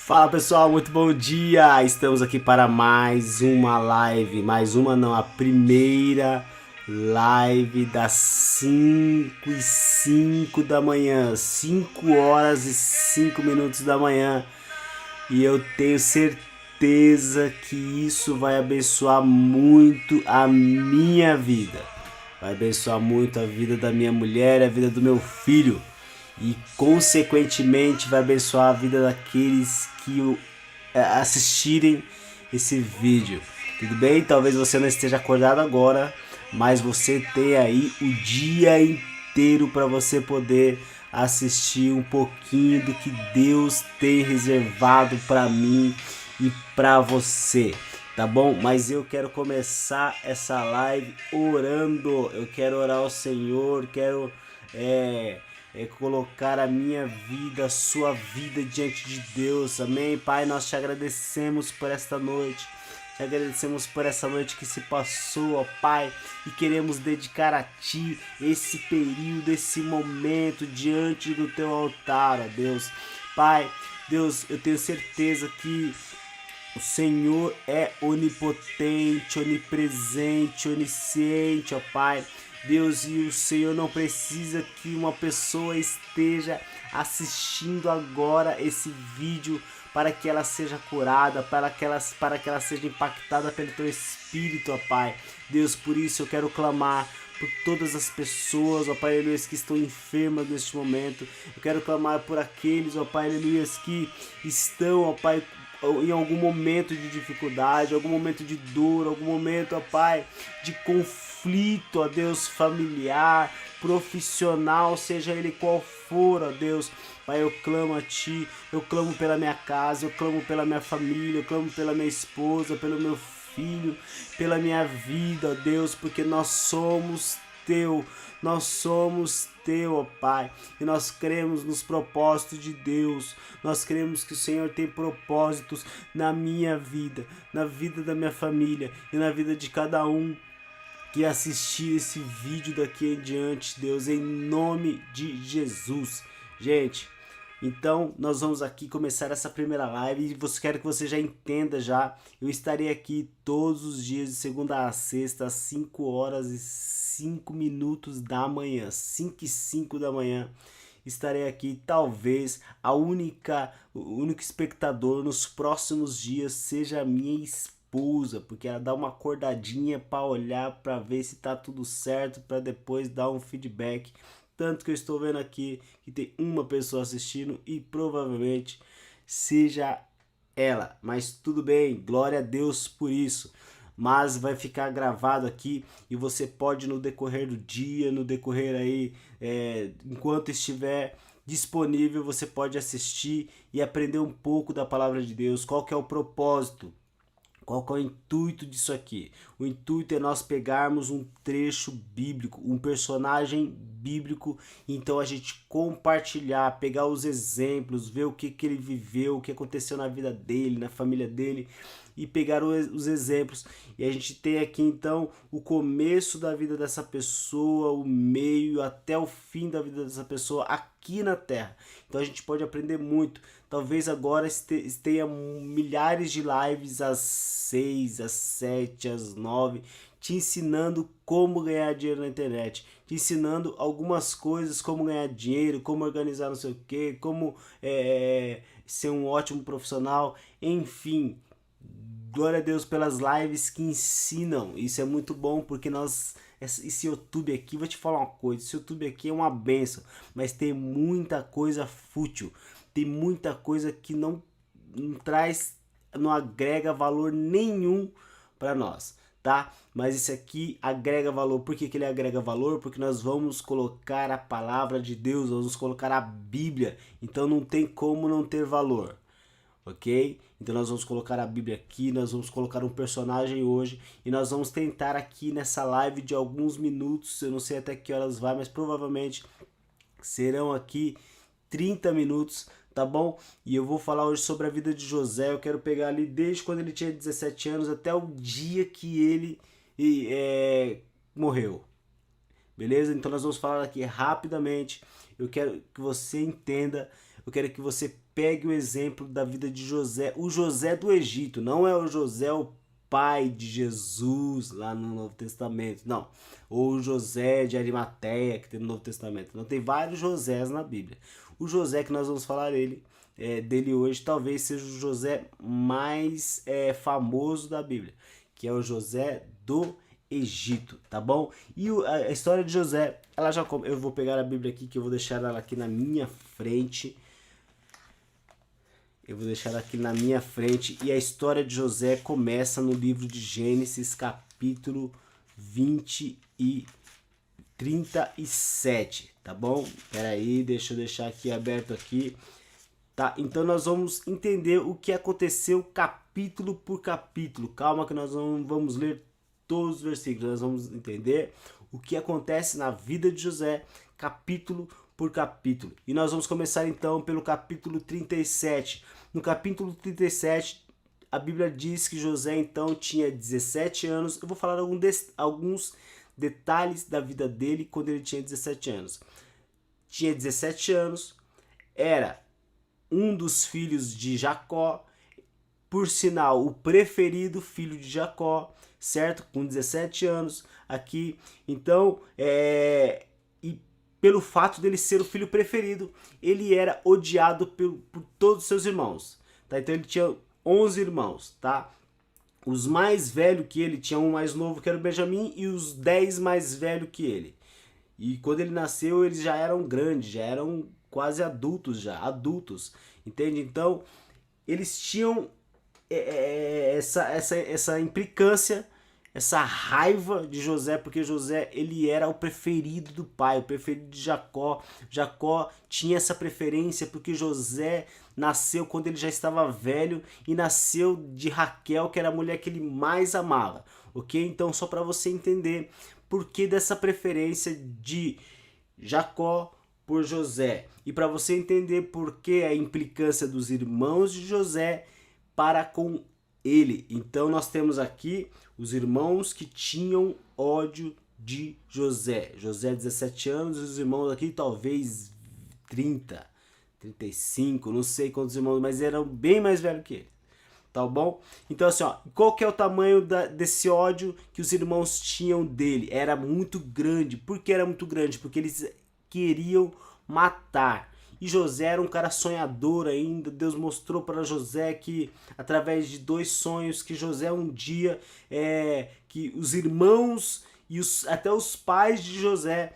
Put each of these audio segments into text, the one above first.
Fala pessoal, muito bom dia! Estamos aqui para mais uma live, mais uma não, a primeira live das 5:05 da manhã, 5 horas e 5 minutos da manhã, e eu tenho certeza que isso vai abençoar muito a minha vida, vai abençoar muito a vida da minha mulher, a vida do meu filho e consequentemente vai abençoar a vida daqueles que assistirem esse vídeo. Tudo bem? Talvez você não esteja acordado agora, mas você tem aí o dia inteiro para você poder assistir um pouquinho do que Deus tem reservado para mim e para você. Tá bom? Mas eu quero começar essa live orando. Eu quero orar ao Senhor, quero colocar a minha vida, a sua vida diante de Deus, amém? Pai, nós te agradecemos por esta noite, te agradecemos por essa noite que se passou, ó Pai, e queremos dedicar a Ti esse período, esse momento diante do Teu altar, ó Deus. Pai, Deus, eu tenho certeza que o Senhor é onipotente, onipresente, onisciente, ó Pai. Deus, e o Senhor não precisa que uma pessoa esteja assistindo agora esse vídeo para que ela seja curada, para que ela seja impactada pelo Teu Espírito, ó Pai. Deus, por isso eu quero clamar por todas as pessoas, ó Pai, aleluia, que estão enfermas neste momento. Eu quero clamar por aqueles, ó Pai, aleluia, que estão, ó Pai, em algum momento de dificuldade, algum momento de dor, algum momento, ó Pai, de conflito, ó Deus, familiar, profissional, seja ele qual for, ó Deus. Pai, eu clamo a Ti, eu clamo pela minha casa, eu clamo pela minha família, eu clamo pela minha esposa, pelo meu filho, pela minha vida, ó Deus, porque nós somos Teu, nós somos Teu, ó Pai, e nós cremos nos propósitos de Deus, nós cremos que o Senhor tem propósitos na minha vida, na vida da minha família e na vida de cada um que assistir esse vídeo daqui em diante, Deus, em nome de Jesus. Gente, então nós vamos aqui começar essa primeira live e quero que você já entenda já, eu estarei aqui todos os dias de segunda a sexta às 5 horas e 5 minutos da manhã, 5 e 5 da manhã. Estarei aqui, talvez o único espectador nos próximos dias seja a minha esposa, porque ela dá uma acordadinha para olhar, para ver se tá tudo certo, para depois dar um feedback. Tanto que eu estou vendo aqui que tem uma pessoa assistindo e provavelmente seja ela. Mas tudo bem, glória a Deus por isso. Mas vai ficar gravado aqui e você pode no decorrer do dia, no decorrer aí, enquanto estiver disponível, você pode assistir e aprender um pouco da palavra de Deus. Qual que é o propósito? Qual que é o intuito disso aqui? O intuito é nós pegarmos um trecho bíblico, um personagem bíblico, então a gente compartilhar, pegar os exemplos, ver o que ele viveu, o que aconteceu na vida dele, na família dele, e pegar os exemplos. E a gente tem aqui então o começo da vida dessa pessoa, o meio até o fim da vida dessa pessoa aqui na Terra. Então a gente pode aprender muito. Talvez agora tenha milhares de lives às 6, às 7, às 9, te ensinando como ganhar dinheiro na internet, te ensinando algumas coisas, como ganhar dinheiro, como organizar não sei o que, como ser um ótimo profissional, enfim. Glória a Deus pelas lives que ensinam, isso é muito bom porque esse YouTube aqui, vou te falar uma coisa, esse YouTube aqui é uma benção, mas tem muita coisa fútil, tem muita coisa que não traz, não agrega valor nenhum para nós, tá? Mas esse aqui agrega valor. Por que ele agrega valor? Porque nós vamos colocar a palavra de Deus, vamos colocar a Bíblia, então não tem como não ter valor. Ok? Então nós vamos colocar a Bíblia aqui, nós vamos colocar um personagem hoje e nós vamos tentar aqui nessa live de alguns minutos, eu não sei até que horas vai, mas provavelmente serão aqui 30 minutos, tá bom? E eu vou falar hoje sobre a vida de José, eu quero pegar ali desde quando ele tinha 17 anos até o dia que ele morreu. Beleza? Então nós vamos falar aqui rapidamente. Eu quero que você entenda eu quero que você pegue o exemplo da vida de José, o José do Egito, não é o José o pai de Jesus lá no Novo Testamento, não. Ou o José de Arimateia que tem no Novo Testamento. Não, tem vários Josés na Bíblia. O José que nós vamos falar dele hoje talvez seja o José mais famoso da Bíblia, que é o José do Egito, tá bom? E a história de José, ela já eu vou pegar a Bíblia aqui, que eu vou deixar ela aqui na minha frente. Eu vou deixar ela aqui na minha frente. E a história de José começa no livro de Gênesis, capítulo 20 e 37, tá bom? Pera aí, deixa eu deixar aqui aberto aqui. Tá, então nós vamos entender o que aconteceu capítulo por capítulo. Calma que nós não vamos ler todos os versículos, nós vamos entender o que acontece na vida de José, capítulo por capítulo. E nós vamos começar então pelo capítulo 37. No capítulo 37, a Bíblia diz que José então tinha 17 anos. Eu vou falar alguns detalhes da vida dele quando ele tinha 17 anos. Tinha 17 anos, era um dos filhos de Jacó, por sinal, o preferido filho de Jacó, certo? Com 17 anos aqui. Então, e pelo fato dele ser o filho preferido, ele era odiado por todos os seus irmãos, tá? Então ele tinha 11 irmãos, tá? Os mais velhos que ele, tinha um mais novo que era o Benjamim e os 10 mais velhos que ele. E quando ele nasceu, eles já eram grandes, já eram quase adultos, entende? Então, eles tinham essa implicância, essa raiva de José, porque José ele era o preferido do pai, o preferido de Jacó. Jacó tinha essa preferência porque José nasceu quando ele já estava velho e nasceu de Raquel, que era a mulher que ele mais amava, ok? Então, só para você entender por que dessa preferência de Jacó por José e para você entender por que a implicância dos irmãos de José para com ele. Então nós temos aqui os irmãos que tinham ódio de José. José 17 anos e os irmãos aqui talvez 30, 35, não sei quantos irmãos, mas eram bem mais velhos que ele. Tá bom? Então assim, ó, qual que é o tamanho desse ódio que os irmãos tinham dele? Era muito grande. Por que era muito grande? Porque eles queriam matar. E José era um cara sonhador ainda. Deus mostrou para José que, através de 2 sonhos, que José um dia, que os irmãos e até os pais de José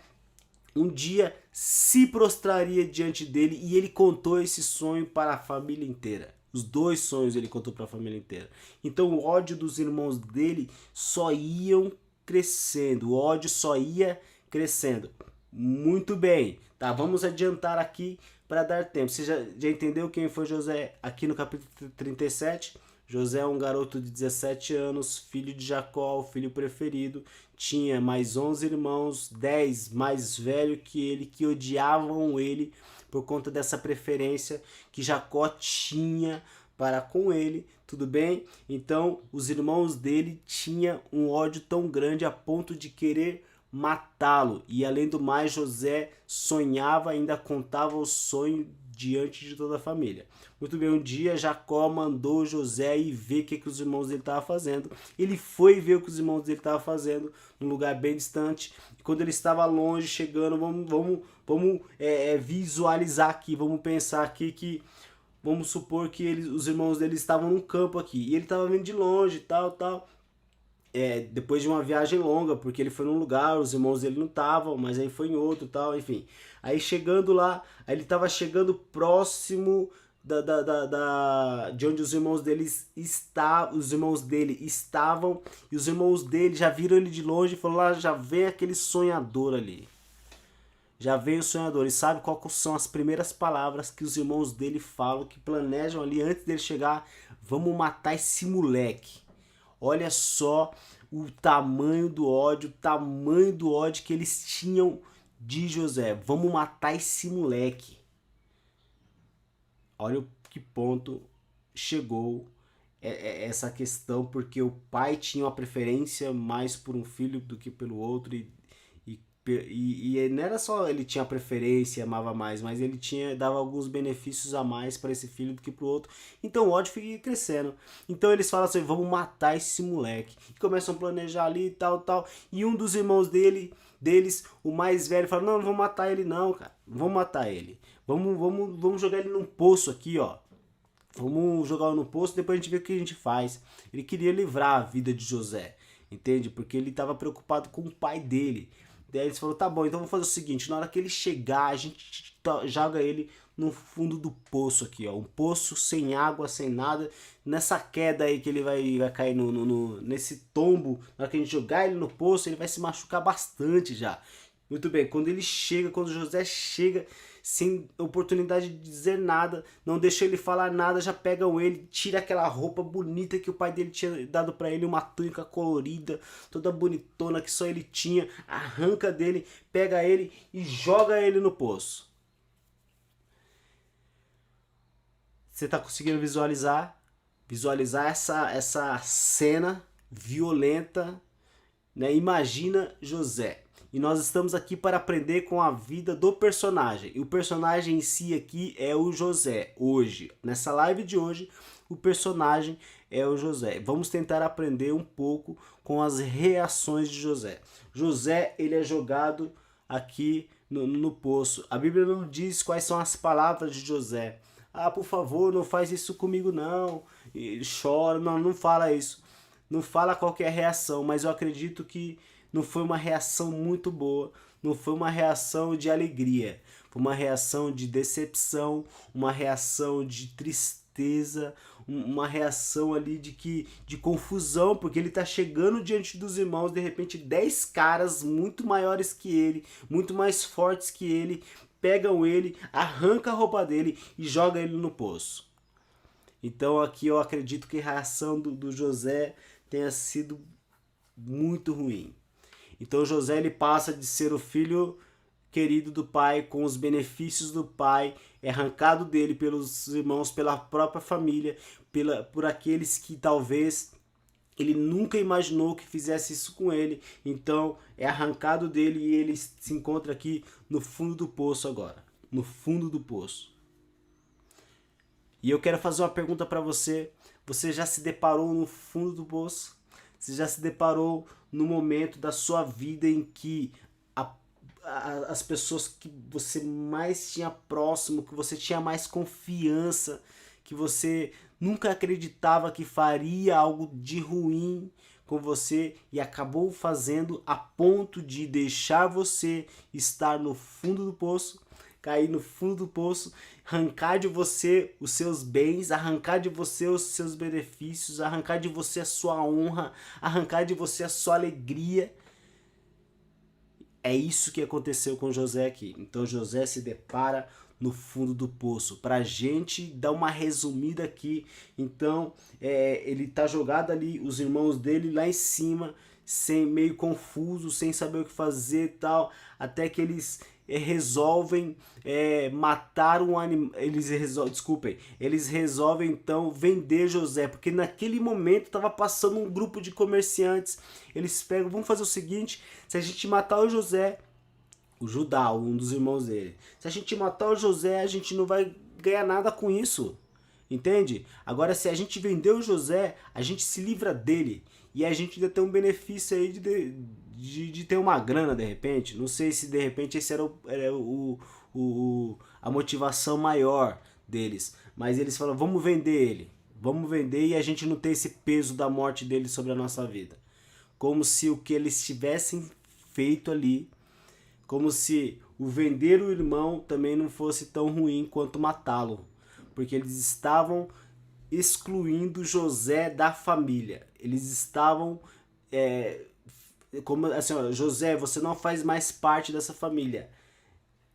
um dia se prostraria diante dele, e ele contou esse sonho para a família inteira. Os 2 sonhos ele contou para a família inteira. Então o ódio dos irmãos dele só iam crescendo, o ódio só ia crescendo. Muito bem, tá? Vamos adiantar aqui para dar tempo. Você já entendeu quem foi José aqui no capítulo 37? José é um garoto de 17 anos, filho de Jacó, o filho preferido. Tinha mais 11 irmãos, 10 mais velhos que ele, que odiavam ele por conta dessa preferência que Jacó tinha para com ele, tudo bem? Então, os irmãos dele tinham um ódio tão grande a ponto de querer matá-lo. E além do mais, José sonhava, ainda contava o sonho diante de toda a família. Muito bem, um dia Jacó mandou José ir ver o que os irmãos dele estavam fazendo. Ele foi ver o que os irmãos dele estavam fazendo num lugar bem distante. E quando ele estava longe, chegando, vamos visualizar aqui, vamos pensar aqui que, vamos supor que os irmãos dele estavam num campo aqui. E ele estava vindo de longe, tal. Depois de uma viagem longa, porque ele foi num lugar, os irmãos dele não estavam, mas aí foi em outro, tal, enfim. Aí chegando lá, aí ele estava chegando próximo de onde os irmãos dele estavam, e os irmãos dele já viram ele de longe e falaram: lá já vem aquele sonhador ali. Já veio o sonhador. E sabe qual são as primeiras palavras que os irmãos dele falam, que planejam ali antes dele chegar? Vamos matar esse moleque. Olha só o tamanho do ódio que eles tinham de José. Vamos matar esse moleque. Olha que ponto chegou essa questão, porque o pai tinha uma preferência mais por um filho do que pelo outro, e E não era só ele tinha preferência e amava mais, mas ele dava alguns benefícios a mais para esse filho do que pro outro. Então o ódio fica crescendo. Então eles falam assim: vamos matar esse moleque. E começam a planejar ali e tal, tal. E um dos irmãos deles, o mais velho, fala: não vamos matar ele não, cara. Vamos matar ele. Vamos jogar ele num poço aqui, ó. Vamos jogar no poço, depois a gente vê o que a gente faz. Ele queria livrar a vida de José, entende? Porque ele estava preocupado com o pai dele. Daí eles falaram: tá bom, então vamos fazer o seguinte: na hora que ele chegar, a gente joga ele no fundo do poço aqui, ó. Um poço sem água, sem nada. Nessa queda aí que ele vai cair nesse tombo, na hora que a gente jogar ele no poço, ele vai se machucar bastante já. Muito bem, quando José chega, sem oportunidade de dizer nada, não deixa ele falar nada, já pegam ele, tira aquela roupa bonita que o pai dele tinha dado para ele, uma túnica colorida, toda bonitona que só ele tinha, arranca dele, pega ele e joga ele no poço. Você tá conseguindo visualizar essa cena violenta, né? Imagina José. E nós estamos aqui para aprender com a vida do personagem. E o personagem em si aqui é o José. Hoje, nessa live de hoje, o personagem é o José. Vamos tentar aprender um pouco com as reações de José. José, ele é jogado aqui no poço. A Bíblia não diz quais são as palavras de José. Ah, por favor, não faz isso comigo não. Ele chora, não fala isso. Não fala qual é a reação, mas eu acredito que não foi uma reação muito boa, não foi uma reação de alegria, foi uma reação de decepção, uma reação de tristeza, uma reação ali de confusão, porque ele está chegando diante dos irmãos, de repente 10 caras muito maiores que ele, muito mais fortes que ele, pegam ele, arranca a roupa dele e joga ele no poço. Então aqui eu acredito que a reação do José tenha sido muito ruim. Então José, ele passa de ser o filho querido do pai, com os benefícios do pai, é arrancado dele pelos irmãos, pela própria família, por aqueles que talvez ele nunca imaginou que fizesse isso com ele. Então é arrancado dele e ele se encontra aqui no fundo do poço agora, no fundo do poço. E eu quero fazer uma pergunta para você. Você já se deparou no fundo do poço? Você já se deparou no momento da sua vida em que as pessoas que você mais tinha próximo, que você tinha mais confiança, que você nunca acreditava que faria algo de ruim com você e acabou fazendo a ponto de deixar você estar no fundo do poço, cair no fundo do poço, arrancar de você os seus bens, arrancar de você os seus benefícios, arrancar de você a sua honra, arrancar de você a sua alegria. É isso que aconteceu com José aqui. Então José se depara no fundo do poço. Pra gente dar uma resumida aqui, então ele tá jogado ali, os irmãos dele lá em cima, meio confuso, sem saber o que fazer e tal, até que eles resolvem matar um animal. Eles resolvem então vender José, porque naquele momento estava passando um grupo de comerciantes. Eles pegam: vamos fazer o seguinte, se a gente matar o José, o Judá, um dos irmãos dele, se a gente matar o José, a gente não vai ganhar nada com isso, entende? Agora, se a gente vender o José, a gente se livra dele e a gente ainda tem um benefício aí de ter uma grana de repente. Não sei se de repente esse era a motivação maior deles, mas eles falaram: vamos vender ele, vamos vender, e a gente não tem esse peso da morte dele sobre a nossa vida. Como se o que eles tivessem feito ali, como se o vender o irmão também não fosse tão ruim quanto matá-lo, porque eles estavam excluindo José da família. Eles estavam como assim: ó, José, você não faz mais parte dessa família,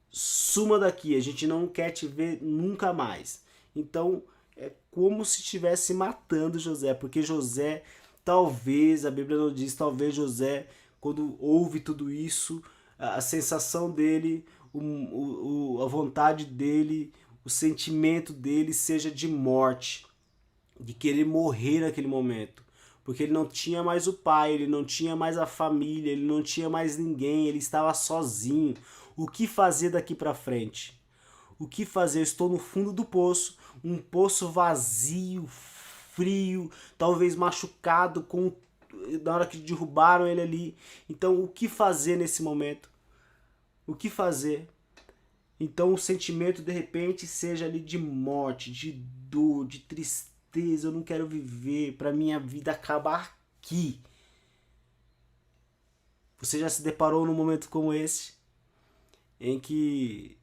suma daqui, a gente não quer te ver nunca mais. Então é como se estivesse matando José, porque José, talvez, a Bíblia não diz, talvez José, quando ouve tudo isso, a sensação dele, a vontade dele, o sentimento dele seja de morte, de querer morrer naquele momento, porque ele não tinha mais o pai, ele não tinha mais a família, ele não tinha mais ninguém, ele estava sozinho. O que fazer daqui para frente? O que fazer? Eu estou no fundo do poço, um poço vazio, frio, talvez machucado na hora que derrubaram ele ali. Então, o que fazer nesse momento? O que fazer? Então, o sentimento de repente seja ali de morte, de dor, de tristeza. Eu não quero viver, para minha vida acabar aqui. Você já se deparou num momento como esse, em que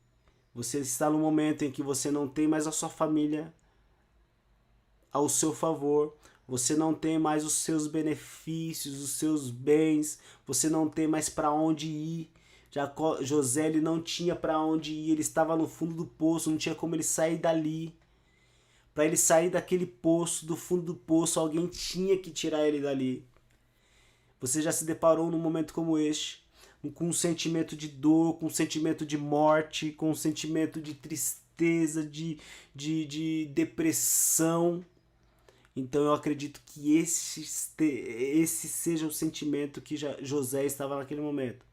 você está num momento em que você não tem mais a sua família ao seu favor, você não tem mais os seus benefícios, os seus bens, você não tem mais para onde ir. José ele não tinha para onde ir, ele estava no fundo do poço, não tinha como ele sair dali. Para ele sair daquele poço, do fundo do poço, alguém tinha que tirar ele dali. Você já se deparou num momento como este, com um sentimento de dor, com um sentimento de morte, com um sentimento de tristeza, de depressão? Então eu acredito que esse seja o sentimento que José estava naquele momento.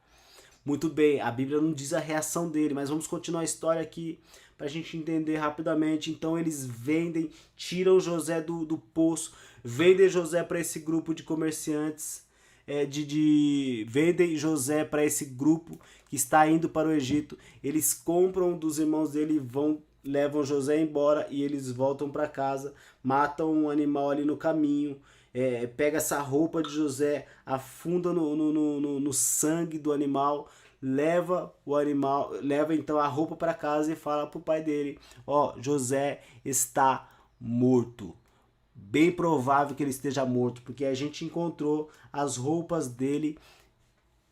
Muito bem, a Bíblia não diz a reação dele, mas vamos continuar a história aqui para a gente entender rapidamente. Então eles tiram José do poço, vendem José para esse grupo de comerciantes, vendem José para esse grupo que está indo para o Egito. Eles compram dos irmãos dele e levam José embora e eles voltam para casa, matam um animal ali no caminho. Pega essa roupa de José, afunda no sangue do animal, leva então a roupa para casa e fala pro pai dele: José está morto. Bem provável que ele esteja morto, porque a gente encontrou as roupas dele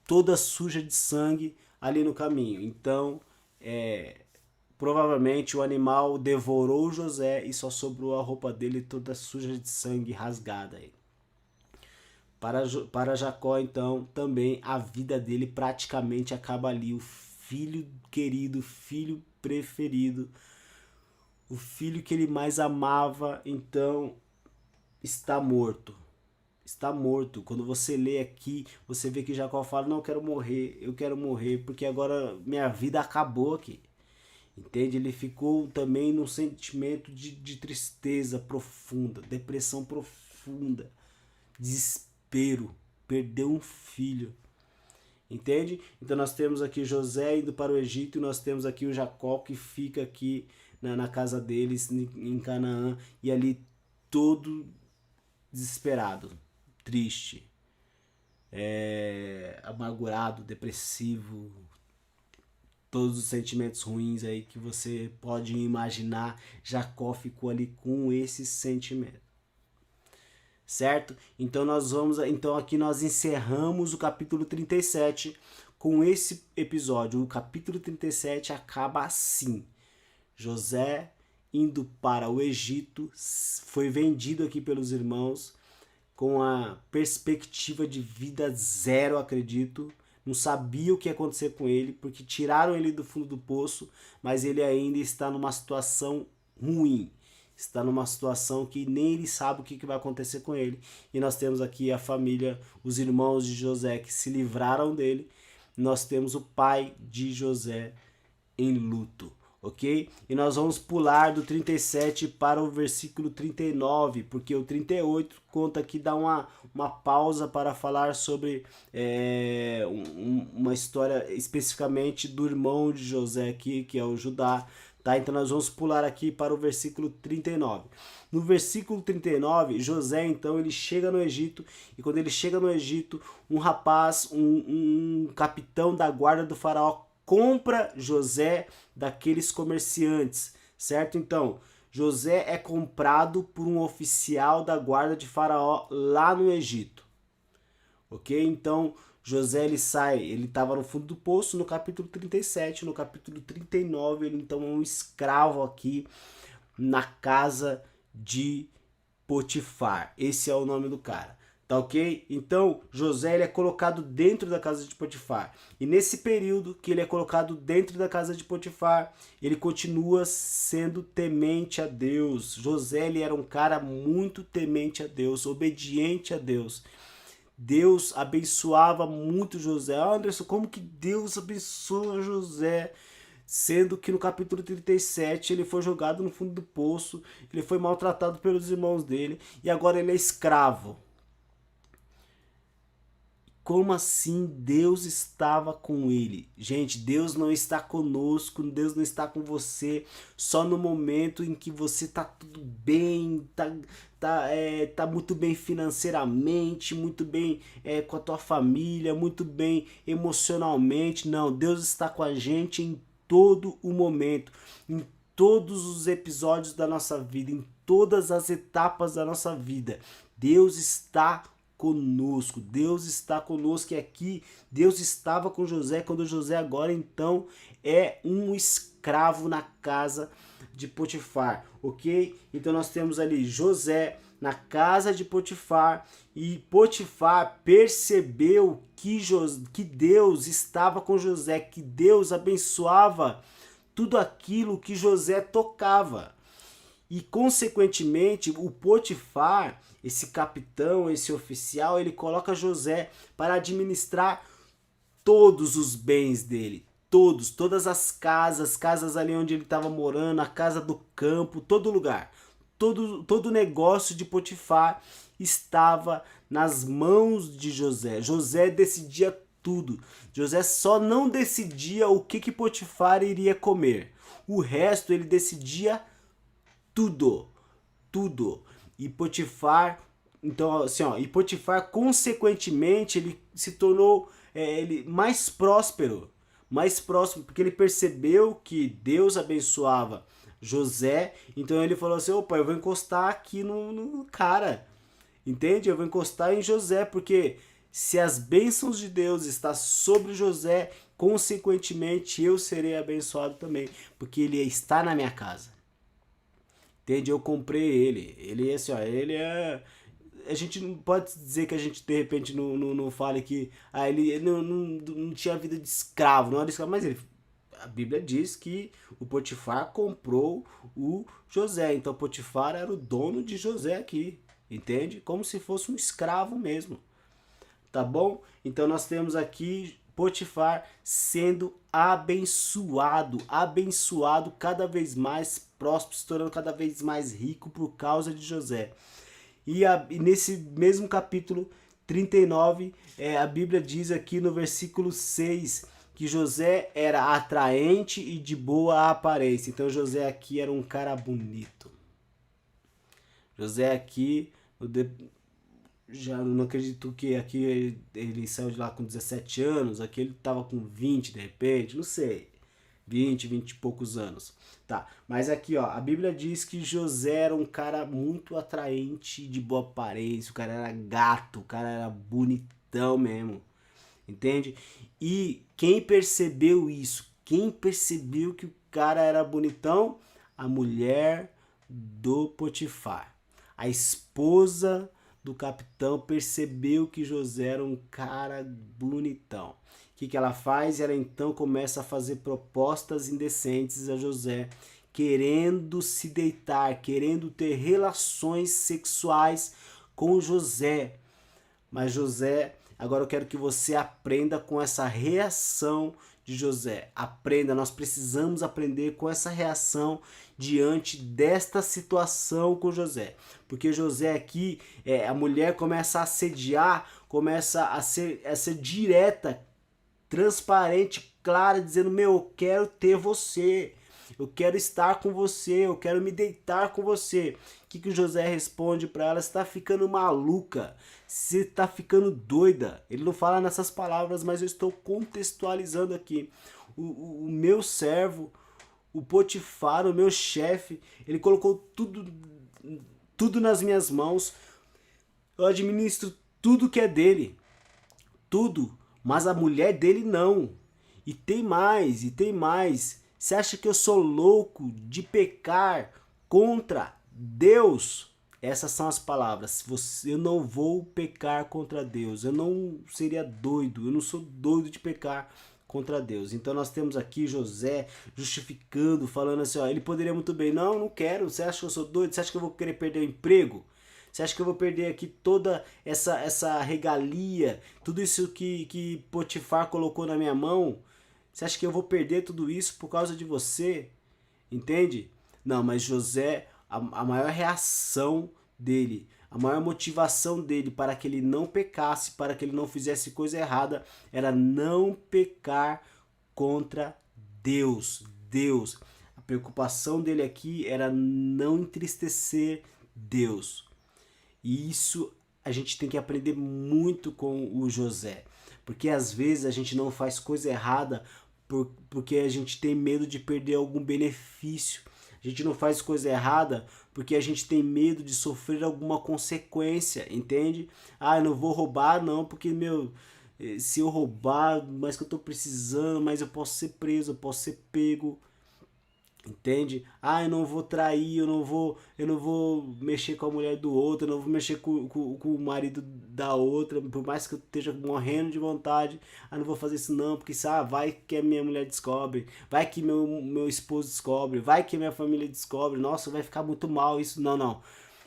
toda suja de sangue ali no caminho. Então, provavelmente o animal devorou José e só sobrou a roupa dele toda suja de sangue, rasgada. Para Jacó, então, também a vida dele praticamente acaba ali. O filho querido, o filho preferido, o filho que ele mais amava, então, está morto. Está morto. Quando você lê aqui, você vê que Jacó fala: não, eu quero morrer, porque agora minha vida acabou aqui. Entende? Ele ficou também num sentimento de tristeza profunda, depressão profunda, desespero, perdeu um filho. Entende? Então nós temos aqui José indo para o Egito e nós temos aqui o Jacó que fica aqui na casa deles em Canaã e ali todo desesperado, triste, amargurado, depressivo, todos os sentimentos ruins aí que você pode imaginar. Jacó ficou ali com esse sentimento, certo? Então aqui nós encerramos o capítulo 37 com esse episódio. O capítulo 37 acaba assim: José indo para o Egito, foi vendido aqui pelos irmãos com a perspectiva de vida zero, acredito. Não sabia o que ia acontecer com ele, porque tiraram ele do fundo do poço, mas ele ainda está numa situação ruim. Está numa situação que nem ele sabe o que vai acontecer com ele. E nós temos aqui a família, os irmãos de José que se livraram dele. Nós temos o pai de José em luto. Ok? E nós vamos pular do 37 para o versículo 39, porque o 38 conta aqui, dá uma pausa para falar sobre uma história especificamente do irmão de José aqui, que é o Judá. Tá? Então nós vamos pular aqui para o versículo 39. No versículo 39, José então ele chega no Egito, e quando ele chega no Egito, um rapaz, um capitão da guarda do faraó, compra José daqueles comerciantes, certo? Então, José é comprado por um oficial da guarda de Faraó lá no Egito, ok? Então, José ele estava no fundo do poço no capítulo 37, no capítulo 39 ele então é um escravo aqui na casa de Potifar, esse é o nome do cara. Tá ok? Então, José ele é colocado dentro da casa de Potifar. E nesse período que ele é colocado dentro da casa de Potifar, ele continua sendo temente a Deus. José ele era um cara muito temente a Deus, obediente a Deus. Deus abençoava muito José. Anderson, como que Deus abençoa José? Sendo que no capítulo 37 ele foi jogado no fundo do poço, ele foi maltratado pelos irmãos dele e agora ele é escravo. Como assim Deus estava com ele? Gente, Deus não está conosco, Deus não está com você só no momento em que você tá tudo bem, tá muito bem financeiramente, muito bem com a tua família, muito bem emocionalmente. Não, Deus está com a gente em todo o momento, em todos os episódios da nossa vida, em todas as etapas da nossa vida. Deus está conosco, Deus está conosco. E aqui Deus estava com José, quando José agora então é um escravo na casa de Potifar, ok? Então nós temos ali José na casa de Potifar e Potifar percebeu que Deus estava com José, que Deus abençoava tudo aquilo que José tocava. E consequentemente o Potifar, esse capitão, esse oficial, ele coloca José para administrar todos os bens dele, todas as casas ali onde ele estava morando, a casa do campo, todo lugar, todo negócio de Potifar estava nas mãos de José. José decidia tudo. José só não decidia o que Potifar iria comer. O resto ele decidia tudo. E Potifar, então assim, e Potifar consequentemente ele se tornou ele mais próspero, porque ele percebeu que Deus abençoava José. Então ele falou assim: opa, eu vou encostar aqui no cara, entende? Eu vou encostar em José, porque se as bênçãos de Deus estão sobre José, consequentemente eu serei abençoado também, porque ele está na minha casa. Entende? Eu comprei ele. Ele assim, ó, ele é. A gente não pode dizer que a gente de repente não fale que ele não tinha vida de escravo, não era escravo, mas a Bíblia diz que o Potifar comprou o José. Então Potifar era o dono de José aqui, entende? Como se fosse um escravo mesmo. Tá bom? Então nós temos aqui Potifar sendo abençoado cada vez mais próspero, se tornando cada vez mais rico por causa de José. E nesse mesmo capítulo 39, a Bíblia diz aqui no versículo 6 que José era atraente e de boa aparência. Então José aqui era um cara bonito. José aqui, já não acredito que aqui ele saiu de lá com 17 anos, aqui ele tava com 20 de repente, não sei, 20 e poucos anos. Tá, mas aqui ó, a Bíblia diz que José era um cara muito atraente, de boa aparência, o cara era gato, o cara era bonitão mesmo, entende? E quem percebeu isso? Quem percebeu que o cara era bonitão? A mulher do Potifar, a esposa do capitão, percebeu que José era um cara bonitão. O que ela faz? Ela então começa a fazer propostas indecentes a José, querendo se deitar, querendo ter relações sexuais com José. Mas José, agora eu quero que você aprenda com essa reação de José. Aprenda, nós precisamos aprender com essa reação diante desta situação com José. Porque José aqui, a mulher começa a assediar, começa a ser direta, transparente, clara, dizendo: meu, eu quero ter você, eu quero estar com você, eu quero me deitar com você. O que o José responde para ela? Você está ficando maluca, você está ficando doida. Ele não fala nessas palavras, mas eu estou contextualizando aqui. O meu servo, o Potifar, o meu chefe, ele colocou tudo nas minhas mãos. Eu administro tudo que é dele, tudo, mas a mulher dele não. E tem mais. Você acha que eu sou louco de pecar contra Deus? Essas são as palavras. Eu não vou pecar contra Deus. Eu não seria doido. Eu não sou doido de pecar contra Deus. Então nós temos aqui José justificando, falando assim, ó, ele poderia muito bem, não quero. Você acha que eu sou doido? Você acha que eu vou querer perder o emprego? Você acha que eu vou perder aqui toda essa regalia, tudo isso que Potifar colocou na minha mão? Você acha que eu vou perder tudo isso por causa de você? Entende? Não, mas José, a maior reação dele, a maior motivação dele para que ele não pecasse, para que ele não fizesse coisa errada, era não pecar contra Deus. Deus. A preocupação dele aqui era não entristecer Deus. E isso a gente tem que aprender muito com o José. Porque às vezes a gente não faz coisa errada porque a gente tem medo de perder algum benefício. A gente não faz coisa errada porque a gente tem medo de sofrer alguma consequência, entende? Ah, eu não vou roubar não, porque, se eu roubar, mas que eu tô precisando, mas eu posso ser preso, eu posso ser pego. Entende? Ah, eu não vou trair, eu não vou mexer com a mulher do outro, eu não vou mexer com o marido da outra, por mais que eu esteja morrendo de vontade. Ah, não vou fazer isso não, porque vai que a minha mulher descobre, vai que meu esposo descobre, vai que a minha família descobre, nossa, vai ficar muito mal isso. Não.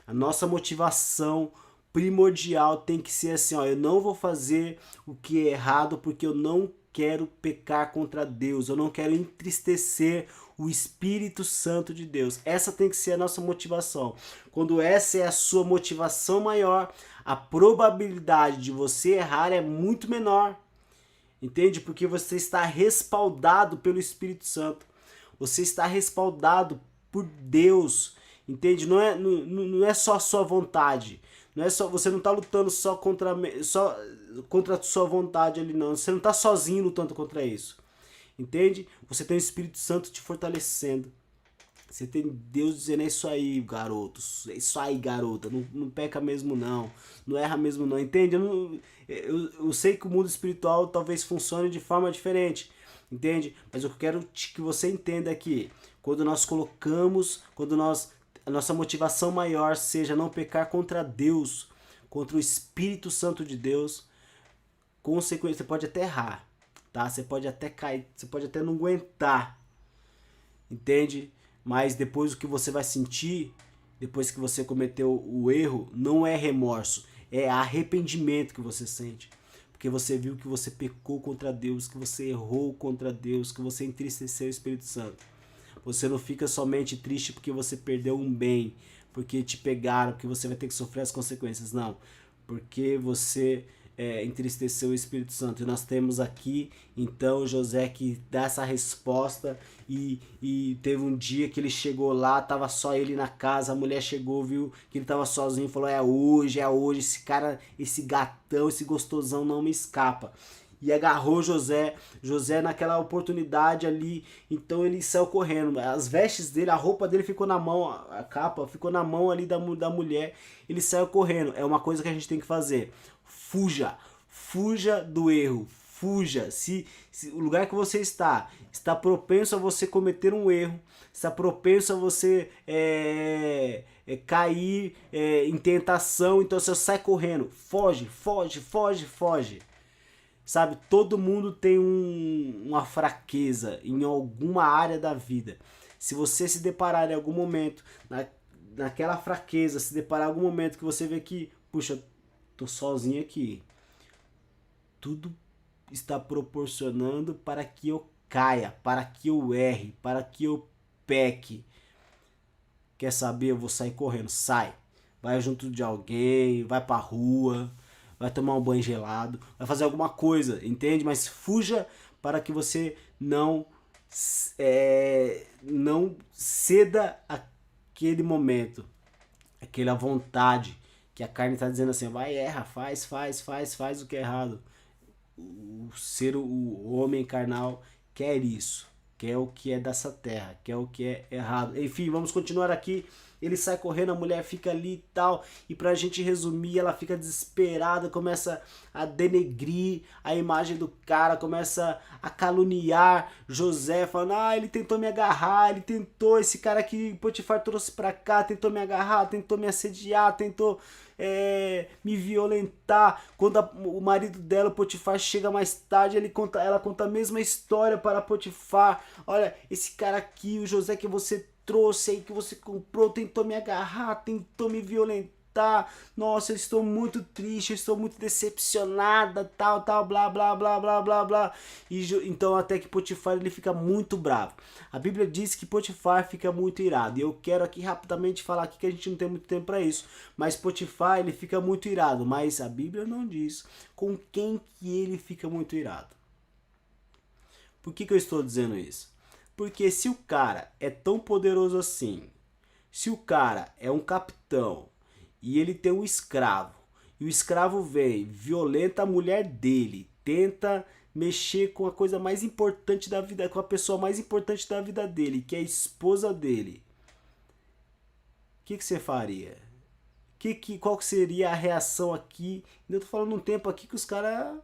A nossa motivação primordial tem que ser assim, ó, eu não vou fazer o que é errado porque eu não quero pecar contra Deus, eu não quero entristecer o Espírito Santo de Deus. Essa tem que ser a nossa motivação. Quando essa é a sua motivação maior, a probabilidade de você errar é muito menor. Entende? Porque você está respaldado pelo Espírito Santo. Você está respaldado por Deus. Entende? Não é só a sua vontade. Não é só, você não está lutando só contra a sua vontade ali, não. Você não está sozinho lutando contra isso. Entende? Você tem o Espírito Santo te fortalecendo. Você tem Deus dizendo, é isso aí, garoto. É isso aí, garota. Não peca mesmo, não. Não erra mesmo, não. Entende? Eu sei que o mundo espiritual talvez funcione de forma diferente. Entende? Mas eu quero que você entenda aqui. Quando nós colocamos, a nossa motivação maior seja não pecar contra Deus, contra o Espírito Santo de Deus, consequência, você pode até errar. Tá? Você pode até cair, você pode até não aguentar, entende? Mas depois o que você vai sentir, depois que você cometeu o erro, não é remorso, é arrependimento que você sente. Porque você viu que você pecou contra Deus, que você errou contra Deus, que você entristeceu o Espírito Santo. Você não fica somente triste porque você perdeu um bem, porque te pegaram, porque você vai ter que sofrer as consequências. Não, porque você entristeceu o Espírito Santo. E nós temos aqui, então, José que dá essa resposta e teve um dia que ele chegou lá, tava só ele na casa, a mulher chegou, viu que ele tava sozinho, falou, é hoje, esse cara, esse gatão, esse gostosão não me escapa. E agarrou José naquela oportunidade ali, então ele saiu correndo, as vestes dele, a roupa dele ficou na mão, a capa ficou na mão ali da mulher, ele saiu correndo. É uma coisa que a gente tem que fazer, fuja do erro, fuja, se o lugar que você está propenso a você cometer um erro, está propenso a você cair em tentação, então você sai correndo, foge. Sabe, todo mundo tem uma fraqueza em alguma área da vida. Se você se deparar em algum momento, naquela fraqueza, se deparar em algum momento que você vê que, puxa, tô sozinho aqui. Tudo está proporcionando para que eu caia, para que eu erre, para que eu peque. Quer saber? Eu vou sair correndo. Sai. Vai junto de alguém, vai pra rua, vai tomar um banho gelado, vai fazer alguma coisa, entende? Mas fuja para que você não ceda aquele momento, aquela vontade que a carne está dizendo assim, vai, erra, faz o que é errado. O homem carnal quer isso, quer o que é dessa terra, quer o que é errado. Enfim, vamos continuar aqui. Ele sai correndo, a mulher fica ali e tal. E pra gente resumir, ela fica desesperada, começa a denegrir a imagem do cara, começa a caluniar José, falando: ah, ele tentou me agarrar, ele tentou, esse cara que Potifar trouxe pra cá, tentou me agarrar, tentou me assediar, tentou me violentar. Quando o marido dela, o Potifar, chega mais tarde, ela conta a mesma história para Potifar: olha, esse cara aqui, o José que você trouxe aí, que você comprou, tentou me agarrar, tentou me violentar. Nossa, eu estou muito triste, eu estou muito decepcionada, tal, tal, blá, blá, blá, blá, blá, blá. E então até que Potifar, ele fica muito bravo. A Bíblia diz que Potifar fica muito irado. E eu quero aqui rapidamente falar aqui que a gente não tem muito tempo para isso. Mas Potifar, ele fica muito irado. Mas a Bíblia não diz com quem que ele fica muito irado. Por que eu estou dizendo isso? Porque se o cara é tão poderoso assim, se o cara é um capitão e ele tem um escravo, e o escravo vem, violenta a mulher dele, tenta mexer com a coisa mais importante da vida, com a pessoa mais importante da vida dele, que é a esposa dele, o que você faria? Qual seria a reação aqui? Eu tô falando um tempo aqui que os caras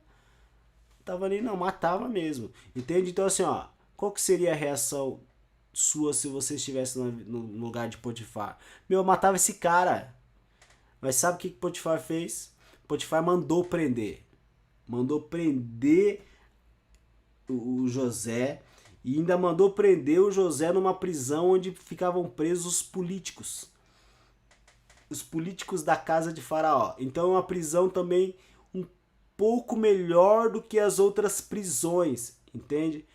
tava ali, não, matava mesmo, entende? Então assim, ó, qual que seria a reação sua se você estivesse no lugar de Potifar? Meu, eu matava esse cara. Mas sabe o que Potifar fez? Potifar mandou prender. Mandou prender o José. E ainda mandou prender o José numa prisão onde ficavam presos os políticos. Os políticos da casa de Faraó. Então é uma prisão também um pouco melhor do que as outras prisões. Entende?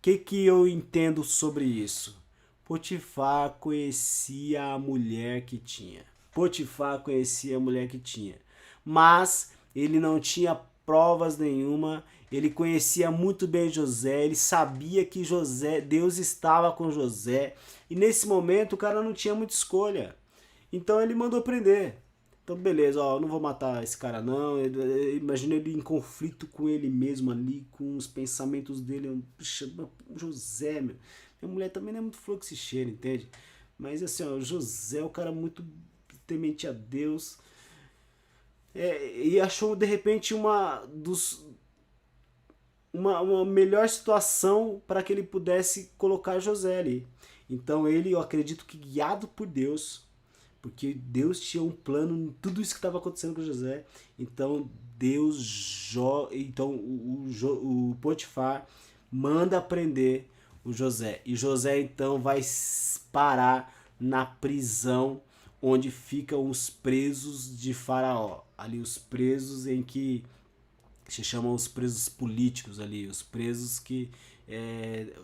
Que eu entendo sobre isso? Potifar conhecia a mulher que tinha. Potifar conhecia a mulher que tinha. Mas ele não tinha provas nenhuma. Ele conhecia muito bem José. Ele sabia que Deus estava com José. E nesse momento o cara não tinha muita escolha. Então ele mandou prender. Então beleza, ó, eu não vou matar esse cara não. Imagina ele em conflito com ele mesmo ali, com os pensamentos dele. Puxa, José, meu. Minha mulher também não é muito flor que se cheira, entende? Mas assim, ó, José é um cara muito temente a Deus. E achou de repente uma melhor situação para que ele pudesse colocar José ali. Então ele, eu acredito que guiado por Deus, porque Deus tinha um plano em tudo isso que estava acontecendo com José. Então o Potifar manda prender o José. E José então vai parar na prisão onde ficam os presos de Faraó. Ali os presos em que se chamam os presos políticos ali, os presos que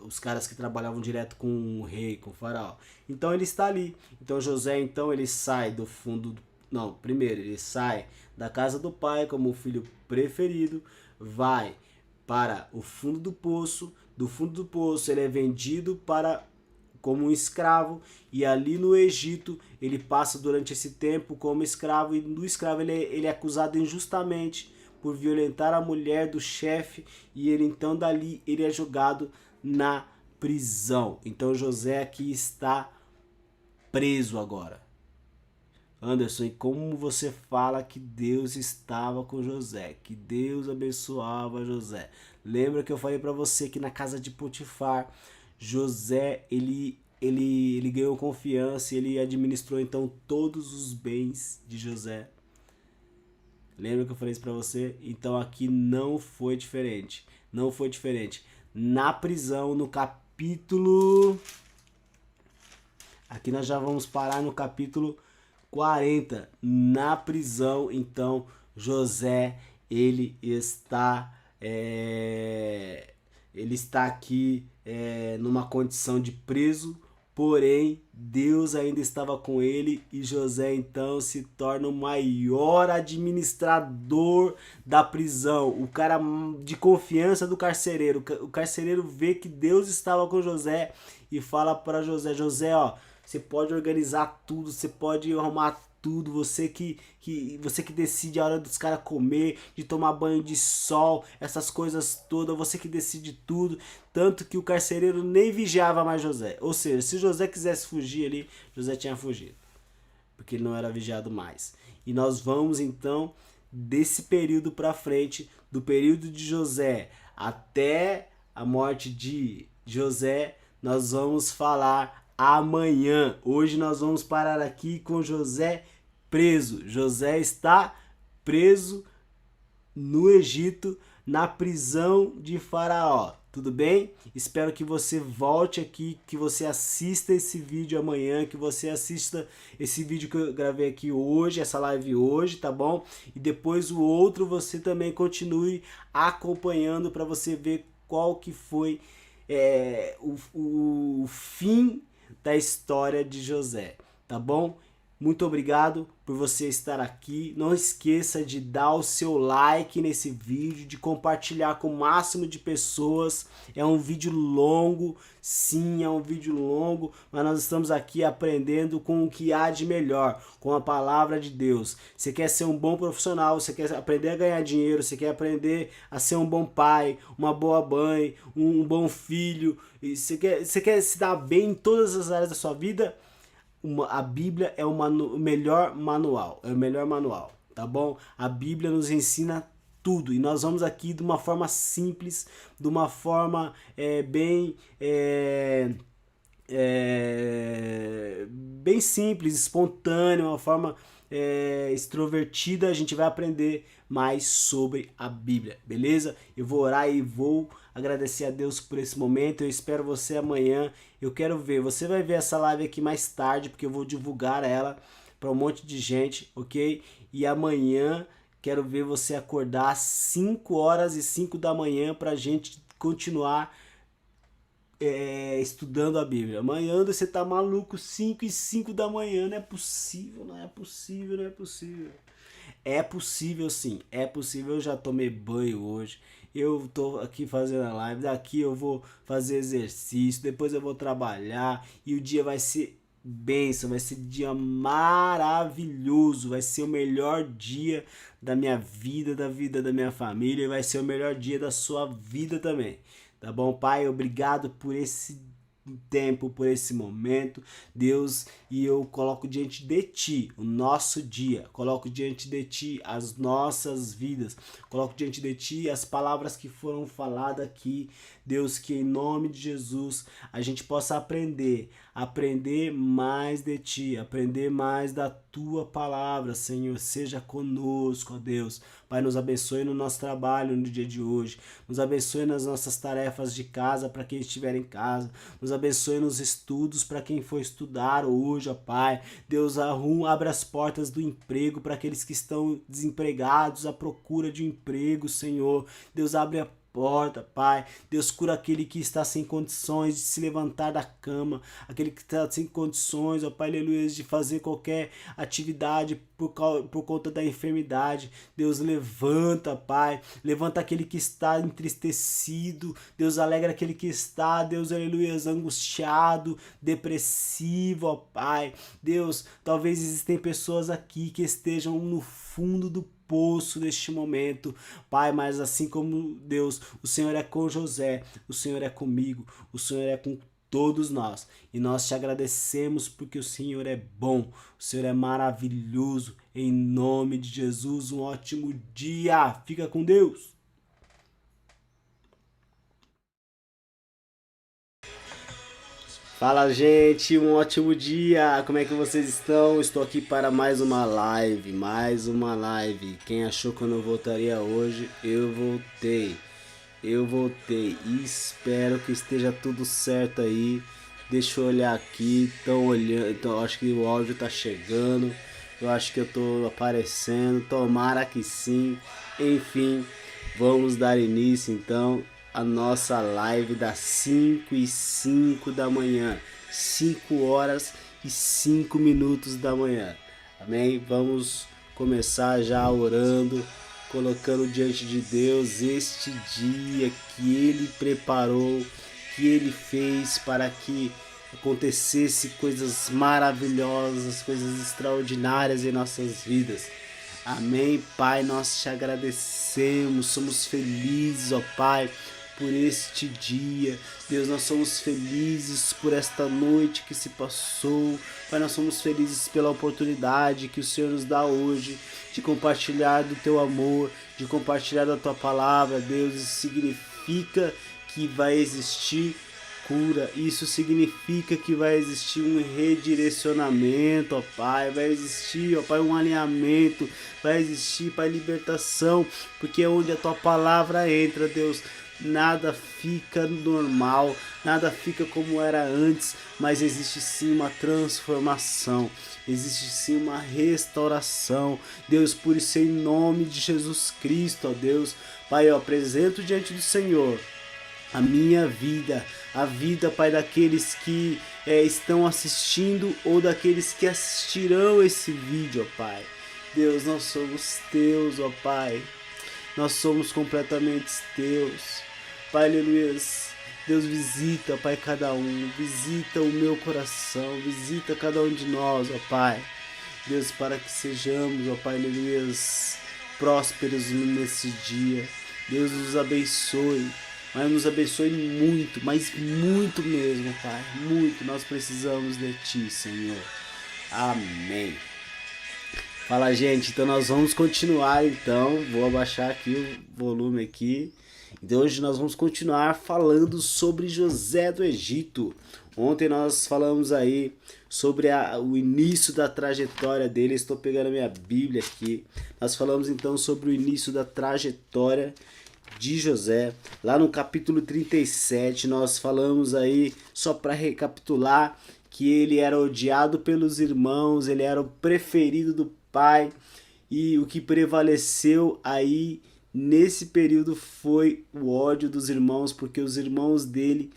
os caras que trabalhavam direto com o rei, com o faraó. Então ele está ali. Então José, então, ele sai do fundo não, primeiro ele sai da casa do pai como o filho preferido, vai para o fundo do poço. Do fundo do poço ele é vendido para como um escravo, e ali no Egito ele passa durante esse tempo como escravo, e no escravo ele é acusado injustamente por violentar a mulher do chefe, e ele então dali ele é jogado na prisão. Então José aqui está preso agora. Anderson, e como você fala que Deus estava com José, que Deus abençoava José? Lembra que eu falei para você que na casa de Potifar, José ele ganhou confiança e ele administrou então todos os bens de José. Lembra que eu falei isso pra você? Então aqui não foi diferente. Não foi diferente. Na prisão, no capítulo... Aqui nós já vamos parar no capítulo 40. Na prisão, então, José, ele está aqui numa condição de preso, porém Deus ainda estava com ele, e José então se torna o maior administrador da prisão, o cara de confiança do carcereiro. O carcereiro vê que Deus estava com José e fala para José: José, ó, você pode organizar tudo, você pode arrumar tudo, você que decide a hora dos caras comer, de tomar banho de sol, essas coisas todas, você que decide tudo, tanto que o carcereiro nem vigiava mais José. Ou seja, se José quisesse fugir ali, José tinha fugido, porque ele não era vigiado mais. E nós vamos então desse período para frente, do período de José até a morte de José, nós vamos falar amanhã. Hoje nós vamos parar aqui com José preso. José está preso no Egito, na prisão de Faraó. Tudo bem? Espero que você volte aqui, que você assista esse vídeo amanhã, que você assista esse vídeo que eu gravei aqui hoje, essa live hoje, tá bom? E depois o outro você também continue acompanhando para você ver qual que foi o fim da história de José, tá bom? Muito obrigado por você estar aqui. Não esqueça de dar o seu like nesse vídeo, de compartilhar com o máximo de pessoas. É um vídeo longo, sim, é um vídeo longo, mas nós estamos aqui aprendendo com o que há de melhor, com a palavra de Deus. Você quer ser um bom profissional, você quer aprender a ganhar dinheiro, você quer aprender a ser um bom pai, uma boa mãe, um bom filho, e você quer se dar bem em todas as áreas da sua vida. A Bíblia é o melhor manual, tá bom? A Bíblia nos ensina tudo e nós vamos aqui de uma forma simples, de uma forma bem simples, espontânea, uma forma extrovertida. A gente vai aprender mais sobre a Bíblia, beleza? Eu vou orar e vou agradecer a Deus por esse momento. Eu espero você amanhã. Eu quero ver, você vai ver essa live aqui mais tarde, porque eu vou divulgar ela para um monte de gente, ok? E amanhã quero ver você acordar às 5h05 da manhã para a gente continuar estudando a Bíblia. Amanhã você tá maluco, 5h05 da manhã, não é possível, não é possível, não é possível. É possível sim, é possível. Eu já tomei banho hoje, eu tô aqui fazendo a live, daqui eu vou fazer exercício, depois eu vou trabalhar e o dia vai ser bênção, vai ser dia maravilhoso, vai ser o melhor dia da minha vida, da vida da minha família, e vai ser o melhor dia da sua vida também. Tá bom, Pai? Obrigado por esse tempo, por esse momento, Deus, e eu coloco diante de Ti o nosso dia, coloco diante de Ti as nossas vidas, coloco diante de Ti as palavras que foram faladas aqui, Deus, que em nome de Jesus a gente possa aprender mais de Ti, aprender mais da Tua palavra, Senhor. Seja conosco, ó Deus. Pai, nos abençoe no nosso trabalho no dia de hoje, nos abençoe nas nossas tarefas de casa para quem estiver em casa, nos abençoe nos estudos para quem for estudar hoje, ó Pai. Deus, abre as portas do emprego para aqueles que estão desempregados à procura de um emprego, Senhor. Deus, abre a porta, Pai. Deus, cura aquele que está sem condições de se levantar da cama, aquele que está sem condições, ó Pai, aleluia, de fazer qualquer atividade por conta da enfermidade. Deus, levanta, Pai, levanta aquele que está entristecido. Deus, alegra aquele que está, Deus, aleluia, angustiado, depressivo, ó Pai. Deus, talvez existem pessoas aqui que estejam no fundo do poço neste momento, Pai, mas assim como Deus, o Senhor é com José, o Senhor é comigo, o Senhor é com todos nós, e nós te agradecemos porque o Senhor é bom, o Senhor é maravilhoso. Em nome de Jesus, um ótimo dia, fica com Deus. Fala, gente, um ótimo dia, como é que vocês estão? Estou aqui para mais uma live, quem achou que eu não voltaria hoje, eu voltei, e espero que esteja tudo certo aí. Deixa eu olhar aqui, estão olhando, então acho que o áudio tá chegando, eu acho que eu tô aparecendo, tomara que sim. Enfim, vamos dar início então a nossa live das 5h05 da manhã, 5h05 da manhã, amém? Vamos começar já orando, colocando diante de Deus este dia que Ele preparou, que Ele fez para que acontecesse coisas maravilhosas, coisas extraordinárias em nossas vidas. Amém, Pai, nós te agradecemos, somos felizes, ó Pai, por este dia. Deus, nós somos felizes por esta noite que se passou. Pai, nós somos felizes pela oportunidade que o Senhor nos dá hoje de compartilhar do teu amor, de compartilhar da tua palavra. Deus, isso significa que vai existir cura, isso significa que vai existir um redirecionamento, ó Pai, vai existir, ó Pai, um alinhamento, vai existir, Pai, libertação, porque é onde a tua palavra entra, Deus, nada fica normal, nada fica como era antes, mas existe sim uma transformação, existe sim uma restauração, Deus, por isso em nome de Jesus Cristo, ó Deus, Pai, eu apresento diante do Senhor a minha vida, a vida, Pai, daqueles que estão assistindo ou daqueles que assistirão esse vídeo, ó Pai. Deus, nós somos teus, ó Pai. Nós somos completamente teus. Pai, aleluia. Deus, visita, Pai, cada um. Visita o meu coração. Visita cada um de nós, ó Pai. Deus, para que sejamos, ó Pai, aleluia, prósperos nesse dia. Deus nos abençoe. Mas nos abençoe muito, mas muito mesmo, Pai. Muito, nós precisamos de Ti, Senhor. Amém. Fala, gente, então nós vamos continuar, então. Vou abaixar aqui o volume aqui. Então hoje nós vamos continuar falando sobre José do Egito. Ontem nós falamos aí sobre o início da trajetória dele. Estou pegando a minha Bíblia aqui. Nós falamos então sobre o início da trajetória de José. Lá no capítulo 37 nós falamos aí, só para recapitular, que ele era odiado pelos irmãos, ele era o preferido do pai, e o que prevaleceu aí nesse período foi o ódio dos irmãos, porque os irmãos dele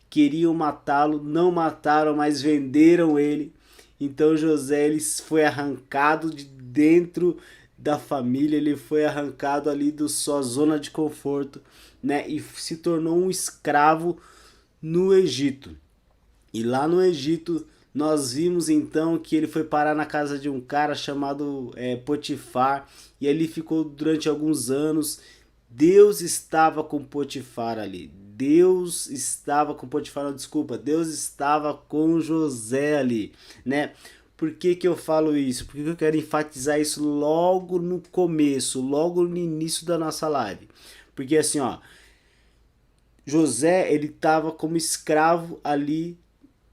queriam matá-lo, não mataram, mas venderam ele. Então José ele foi arrancado de dentro da família, ele foi arrancado ali da sua zona de conforto, né, e se tornou um escravo no Egito. E lá no Egito nós vimos então que ele foi parar na casa de um cara chamado Potifar, e ali ficou durante alguns anos. Deus estava com Potifar ali. Deus estava com Potifar, não, desculpa, Deus estava com José ali, né? Por que que eu falo isso? Porque eu quero enfatizar isso logo no começo, logo no início da nossa live. Porque assim, ó, José, ele estava como escravo ali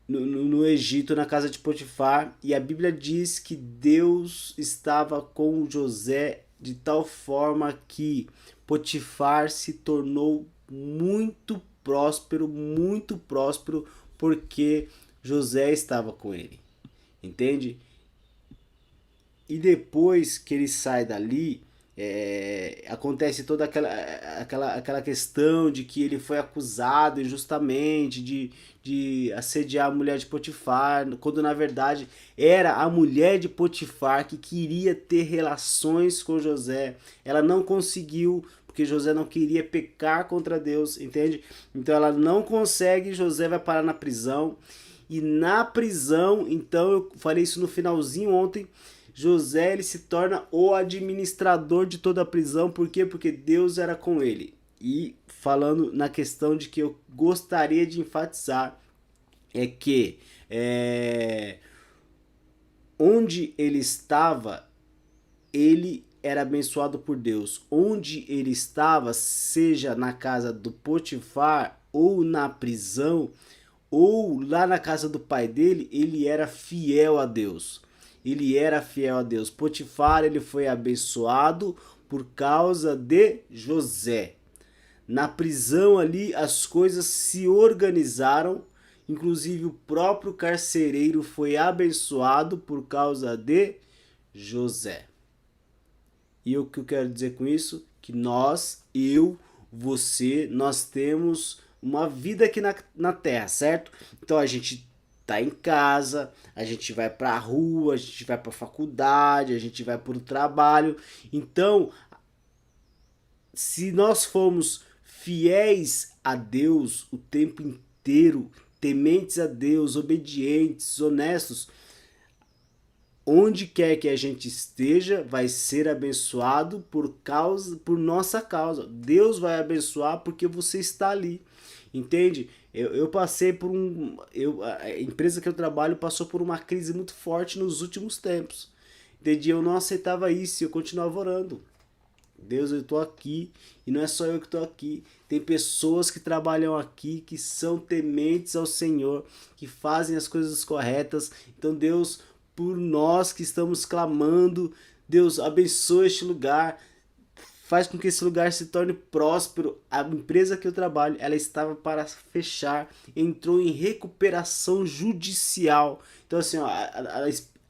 no Egito, na casa de Potifar, e a Bíblia diz que Deus estava com José de tal forma que Potifar se tornou muito próspero, porque José estava com ele. Entende? E depois que ele sai dali, acontece toda aquela questão de que ele foi acusado injustamente de assediar a mulher de Potifar, quando na verdade era a mulher de Potifar que queria ter relações com José. Ela não conseguiu, porque José não queria pecar contra Deus, entende? Então ela não consegue, José vai parar na prisão. E na prisão, então eu falei isso no finalzinho ontem, José ele se torna o administrador de toda a prisão. Por quê? Porque Deus era com ele. E falando na questão de que eu gostaria de enfatizar, é que onde ele estava, ele era abençoado por Deus. Onde ele estava, seja na casa do Potifar ou na prisão, ou lá na casa do pai dele, ele era fiel a Deus. Ele era fiel a Deus. Potifar, ele foi abençoado por causa de José. Na prisão ali, as coisas se organizaram. Inclusive, o próprio carcereiro foi abençoado por causa de José. E o que eu quero dizer com isso? Que nós, eu, você, nós temos uma vida aqui na terra, certo? Então a gente tá em casa, a gente vai pra rua, a gente vai pra faculdade, a gente vai pro trabalho. Então, se nós formos fiéis a Deus o tempo inteiro, tementes a Deus, obedientes, honestos, onde quer que a gente esteja, vai ser abençoado por nossa causa. Deus vai abençoar porque você está ali. Entende? Eu passei por a empresa que eu trabalho passou por uma crise muito forte nos últimos tempos. Entendi? Eu não aceitava isso e eu continuava orando. Deus, eu estou aqui e não é só eu que estou aqui. Tem pessoas que trabalham aqui que são tementes ao Senhor, que fazem as coisas corretas. Então, Deus, por nós que estamos clamando, Deus, abençoa este lugar. Faz com que esse lugar se torne próspero. A empresa que eu trabalho, ela estava para fechar, entrou em recuperação judicial. Então, assim, ó,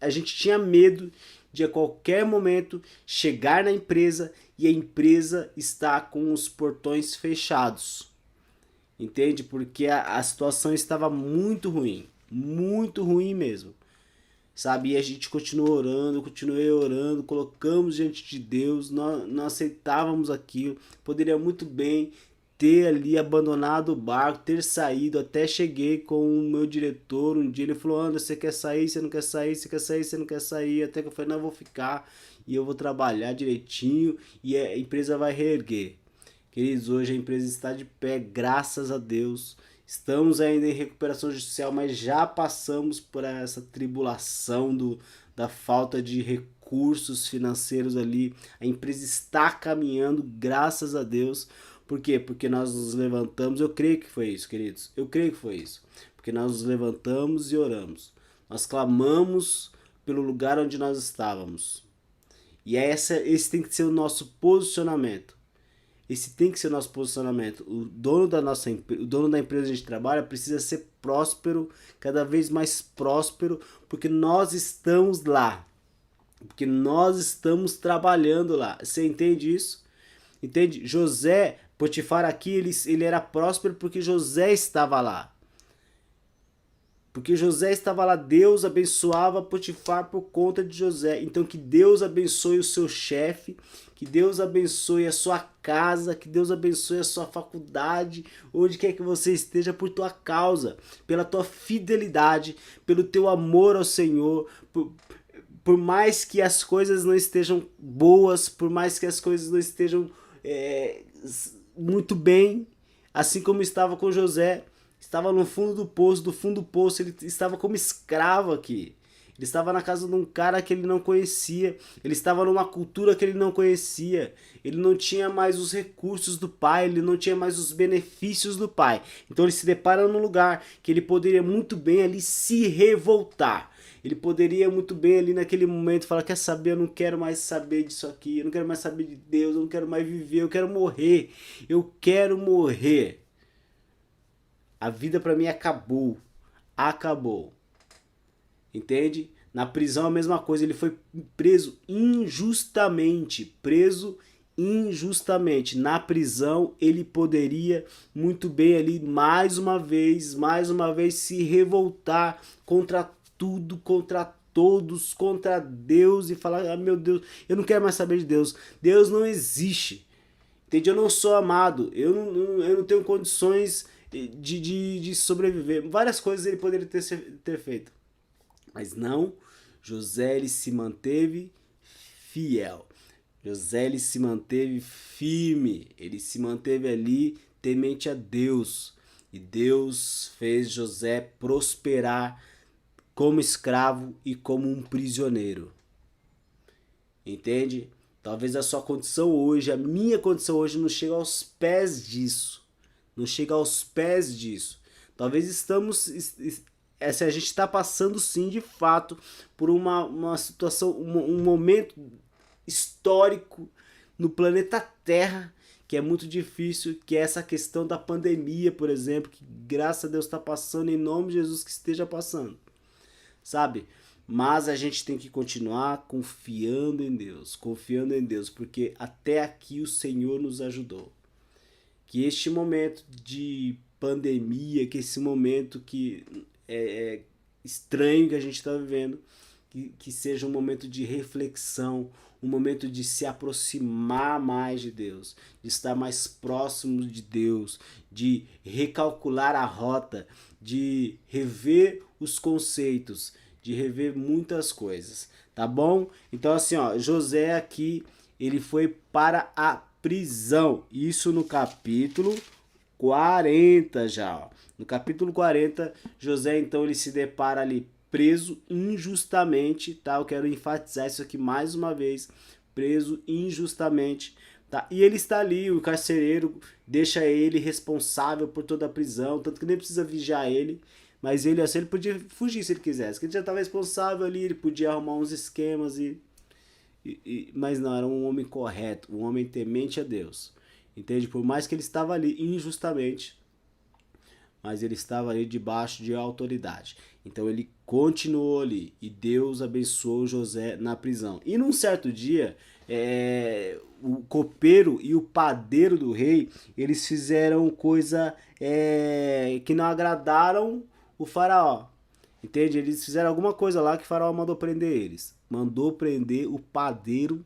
a gente tinha medo de a qualquer momento chegar na empresa e a empresa está com os portões fechados. Entende? Porque a situação estava muito ruim mesmo. Sabe? E a gente continuou orando, continuei orando, colocamos diante de Deus, não aceitávamos aquilo. Poderia muito bem ter ali abandonado o barco, ter saído. Até cheguei com o meu diretor um dia, ele falou: Anderson, você quer sair, você não quer sair, você quer sair, você não quer sair. Até que eu falei: não, eu vou ficar e eu vou trabalhar direitinho e a empresa vai reerguer. Queridos, hoje a empresa está de pé, graças a Deus. Estamos ainda em recuperação judicial, mas já passamos por essa tribulação da falta de recursos financeiros ali. A empresa está caminhando, graças a Deus. Por quê? Porque nós nos levantamos. Eu creio que foi isso, queridos. Eu creio que foi isso. Porque nós nos levantamos e oramos. Nós clamamos pelo lugar onde nós estávamos. E esse tem que ser o nosso posicionamento. Esse tem que ser o nosso posicionamento. O dono da empresa onde a gente trabalha precisa ser próspero, cada vez mais próspero, porque nós estamos lá. Porque nós estamos trabalhando lá. Você entende isso? Entende? José, Potifar aqui, ele era próspero porque José estava lá. Porque José estava lá, Deus abençoava Potifar por conta de José. Então que Deus abençoe o seu chefe, que Deus abençoe a sua casa, que Deus abençoe a sua faculdade, onde quer que você esteja, por tua causa, pela tua fidelidade, pelo teu amor ao Senhor, por mais que as coisas não estejam boas, por mais que as coisas não estejam muito bem, assim como estava com José. Estava no fundo do poço, ele estava como escravo aqui. Ele estava na casa de um cara que ele não conhecia, ele estava numa cultura que ele não conhecia, ele não tinha mais os recursos do pai, ele não tinha mais os benefícios do pai. Então ele se depara num lugar que ele poderia muito bem ali se revoltar. Ele poderia muito bem ali naquele momento falar: quer saber, eu não quero mais saber disso aqui, eu não quero mais saber de Deus, eu não quero mais viver, eu quero morrer, eu quero morrer. A vida para mim acabou. Acabou. Entende? Na prisão a mesma coisa. Ele foi preso injustamente. Preso injustamente. Na prisão ele poderia muito bem ali mais uma vez se revoltar contra tudo, contra todos, contra Deus e falar: ah, meu Deus, eu não quero mais saber de Deus. Deus não existe. Entende? Eu não sou amado. Eu não tenho condições de sobreviver. Várias coisas ele poderia ter feito. Mas não, José ele se manteve fiel. José ele se manteve firme. Ele se manteve ali temente a Deus. E Deus fez José prosperar como escravo e como um prisioneiro. Entende? Talvez a sua condição hoje, a minha condição hoje não chega aos pés disso. Não chega aos pés disso. Talvez a gente está passando sim de fato por uma situação, um momento histórico no planeta Terra que é muito difícil, que é essa questão da pandemia, por exemplo, que graças a Deus está passando, em nome de Jesus que esteja passando, sabe? Mas a gente tem que continuar confiando em Deus, porque até aqui o Senhor nos ajudou. Que este momento de pandemia, que esse momento que é estranho que a gente está vivendo, que seja um momento de reflexão, um momento de se aproximar mais de Deus, de estar mais próximo de Deus, de recalcular a rota, de rever os conceitos, de rever muitas coisas, tá bom? Então assim, ó, José aqui, ele foi para a prisão, isso no capítulo 40 já, ó. No capítulo 40, José então ele se depara ali preso injustamente, tá? Eu quero enfatizar isso aqui mais uma vez, preso injustamente, tá? E ele está ali, o carcereiro deixa ele responsável por toda a prisão, tanto que nem precisa vigiar ele, mas ele, assim, ele podia fugir se ele quisesse, que ele já estava responsável ali, ele podia arrumar uns esquemas mas não, era um homem correto, um homem temente a Deus, entende? Por mais que ele estava ali injustamente, mas ele estava ali debaixo de autoridade. Então ele continuou ali e Deus abençoou José na prisão. E num certo dia, o copeiro e o padeiro do rei, eles fizeram coisa que não agradaram o faraó. Entende? Eles fizeram alguma coisa lá que o faraó mandou prender eles. Mandou prender o padeiro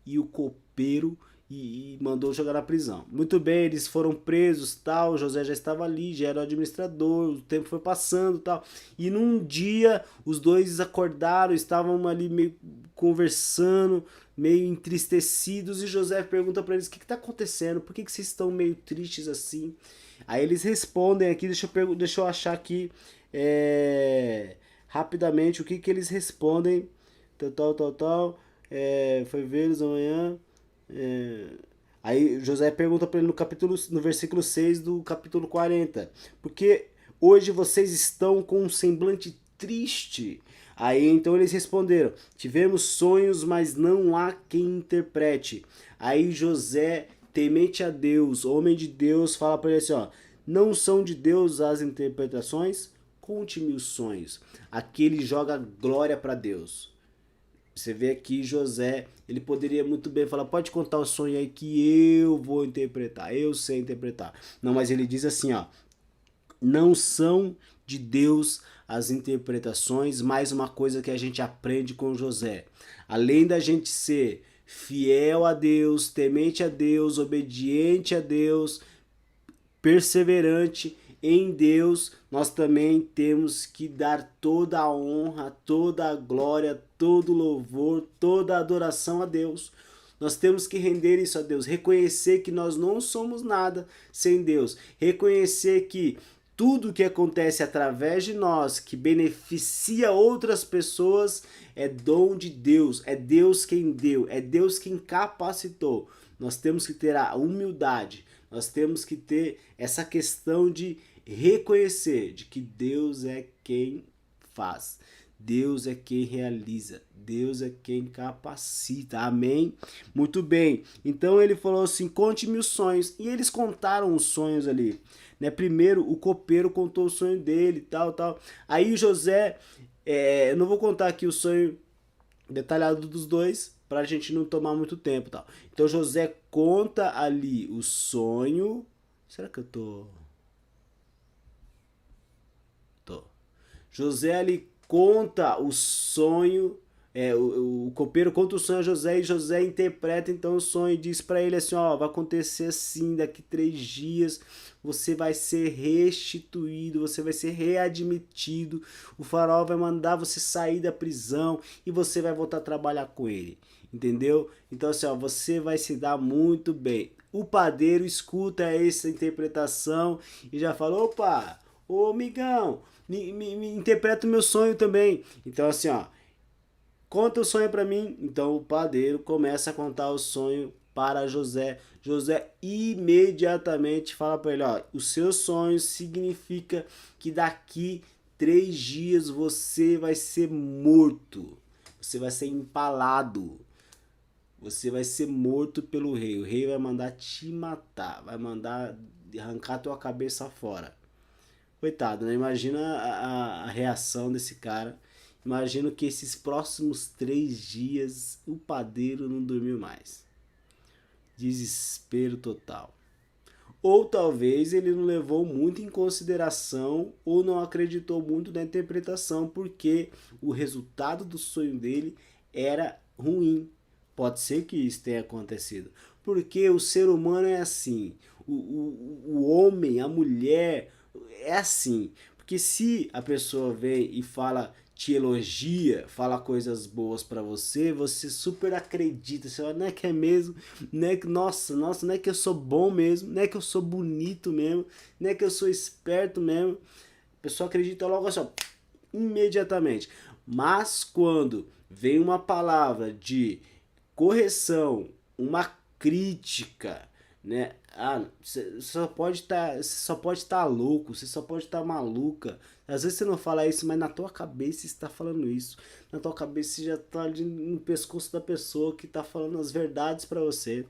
e o copeiro e mandou jogar na prisão. Muito bem, eles foram presos, tal, José já estava ali, já era o administrador, o tempo foi passando, tal. E num dia os dois acordaram, estavam ali meio conversando, meio entristecidos, e José pergunta para eles: "O que está acontecendo? Por que vocês estão meio tristes assim?" Aí eles respondem aqui, deixa eu achar aqui rapidamente o que eles respondem. Tal. Foi vê-los amanhã. Aí José pergunta para ele no versículo 6 do capítulo 40: "Porque hoje vocês estão com um semblante triste?" Aí então eles responderam: "Tivemos sonhos, mas não há quem interprete." Aí José, temente a Deus, homem de Deus, fala para ele assim: ó, "Não são de Deus as interpretações? Conte-me os sonhos." Aqui ele joga glória para Deus. Você vê aqui José, ele poderia muito bem falar: "Pode contar o sonho aí que eu vou interpretar, eu sei interpretar." Não, mas ele diz assim, ó: "Não são de Deus as interpretações." Mais uma coisa que a gente aprende com José: além da gente ser fiel a Deus, temente a Deus, obediente a Deus, perseverante em Deus, nós também temos que dar toda a honra, toda a glória, todo o louvor, toda a adoração a Deus. Nós temos que render isso a Deus, reconhecer que nós não somos nada sem Deus, reconhecer que tudo que acontece através de nós, que beneficia outras pessoas, é dom de Deus, é Deus quem deu, é Deus quem capacitou. Nós temos que ter a humildade, nós temos que ter essa questão de reconhecer de que Deus é quem faz, Deus é quem realiza, Deus é quem capacita. Amém? Muito bem. Então ele falou assim: "Conte-me os sonhos." E eles contaram os sonhos ali, né? Primeiro o copeiro contou o sonho dele, tal. Aí José, eu não vou contar aqui o sonho detalhado dos dois, para a gente não tomar muito tempo, tal. Então José conta ali o sonho. Será que eu tô? José ali conta o sonho, o copeiro conta o sonho a José e José interpreta então o sonho e diz para ele assim: ó, vai acontecer assim, daqui 3 dias você vai ser restituído, você vai ser readmitido, o faraó vai mandar você sair da prisão e você vai voltar a trabalhar com ele, entendeu? Então assim, ó, você vai se dar muito bem. O padeiro escuta essa interpretação e já fala: opa, ô amigão, me interpreta o meu sonho também. Então assim, ó, conta o sonho para mim. Então o padeiro começa a contar o sonho para José. José imediatamente fala para ele: ó, o seu sonho significa que daqui 3 dias você vai ser morto, você vai ser empalado, você vai ser morto pelo rei. O rei vai mandar te matar, vai mandar arrancar tua cabeça fora. Coitado, né? Imagina a reação desse cara. Imagino que esses próximos 3 dias o padeiro não dormiu mais. Desespero total. Ou talvez ele não levou muito em consideração ou não acreditou muito na interpretação, porque o resultado do sonho dele era ruim. Pode ser que isso tenha acontecido. Porque o ser humano é assim. O homem, a mulher, é assim. Porque se a pessoa vem e fala, te elogia, fala coisas boas pra você, você super acredita. Você fala, não é que é mesmo? Não é que, nossa, não é que eu sou bom mesmo? Não é que eu sou bonito mesmo? Não é que eu sou esperto mesmo? A pessoa acredita logo assim, ó, imediatamente. Mas quando vem uma palavra de correção, uma crítica, né? Ah, você só pode estar louco, você só pode estar maluca. Às vezes você não fala isso, mas na tua cabeça você está falando isso. Na tua cabeça você já está ali no pescoço da pessoa que está falando as verdades para você.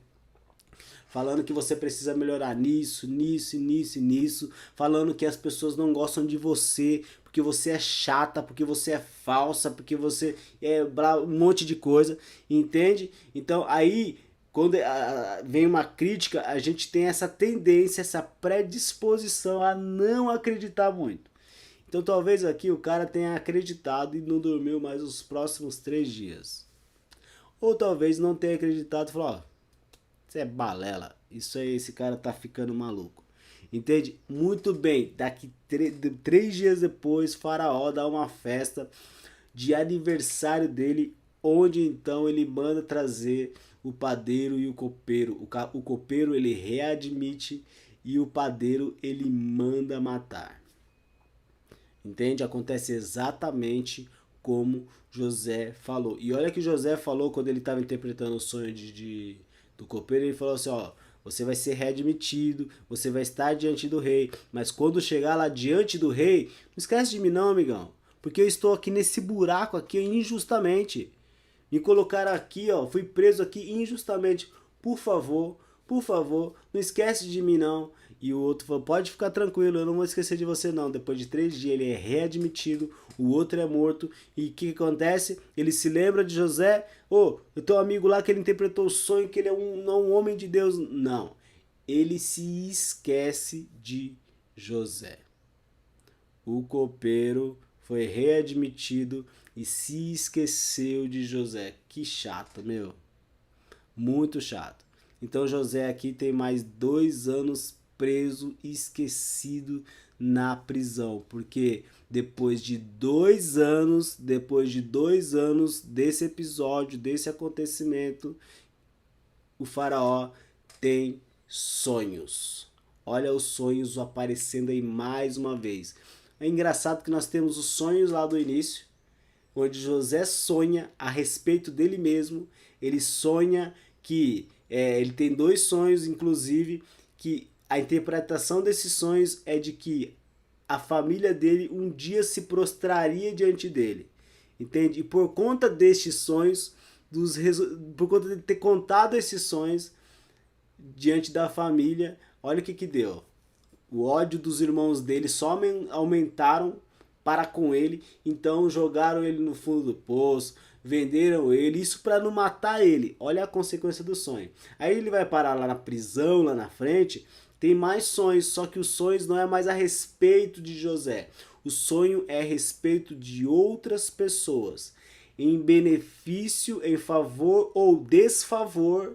Falando que você precisa melhorar nisso, nisso, nisso e nisso. Falando que as pessoas não gostam de você porque você é chata, porque você é falsa, porque você é um monte de coisa, entende? Então aí quando vem uma crítica, a gente tem essa tendência, essa predisposição a não acreditar muito. Então talvez aqui o cara tenha acreditado e não dormiu mais os próximos 3 dias. Ou talvez não tenha acreditado e falou, ó, isso é balela, isso aí, esse cara tá ficando maluco. Entende? Muito bem, daqui 3 dias depois, Faraó dá uma festa de aniversário dele, onde então ele manda trazer o padeiro e o copeiro. O copeiro ele readmite e o padeiro ele manda matar. Entende? Acontece exatamente como José falou. E olha que José falou quando ele estava interpretando o sonho do copeiro, ele falou assim, ó, você vai ser readmitido, você vai estar diante do rei, mas quando chegar lá diante do rei, não esquece de mim não, amigão, porque eu estou aqui nesse buraco aqui injustamente. Me colocaram aqui, ó, fui preso aqui injustamente. Por favor, não esquece de mim não. E o outro falou, pode ficar tranquilo, eu não vou esquecer de você não. Depois de 3 dias ele é readmitido, o outro é morto. E o que acontece? Ele se lembra de José. Ô, eu tenho um amigo lá que ele interpretou o sonho, que ele é não um homem de Deus. Não, ele se esquece de José. O copeiro foi readmitido e se esqueceu de José. Que chato, meu. Muito chato. Então José aqui tem mais 2 anos preso e esquecido na prisão. Porque depois de 2 anos, desse episódio, desse acontecimento, o faraó tem sonhos. Olha os sonhos aparecendo aí mais uma vez. É engraçado que nós temos os sonhos lá do início, onde José sonha a respeito dele mesmo. Ele sonha que ele tem 2 sonhos, inclusive, que a interpretação desses sonhos é de que a família dele um dia se prostraria diante dele, entende? E por conta destes sonhos, por conta de ter contado esses sonhos diante da família, olha o que deu. O ódio dos irmãos dele só aumentaram para com ele, então jogaram ele no fundo do poço, venderam ele, isso para não matar ele. Olha a consequência do sonho. Aí ele vai parar lá na prisão, lá na frente, tem mais sonhos, só que os sonhos não é mais a respeito de José. O sonho é a respeito de outras pessoas, em benefício, em favor ou desfavor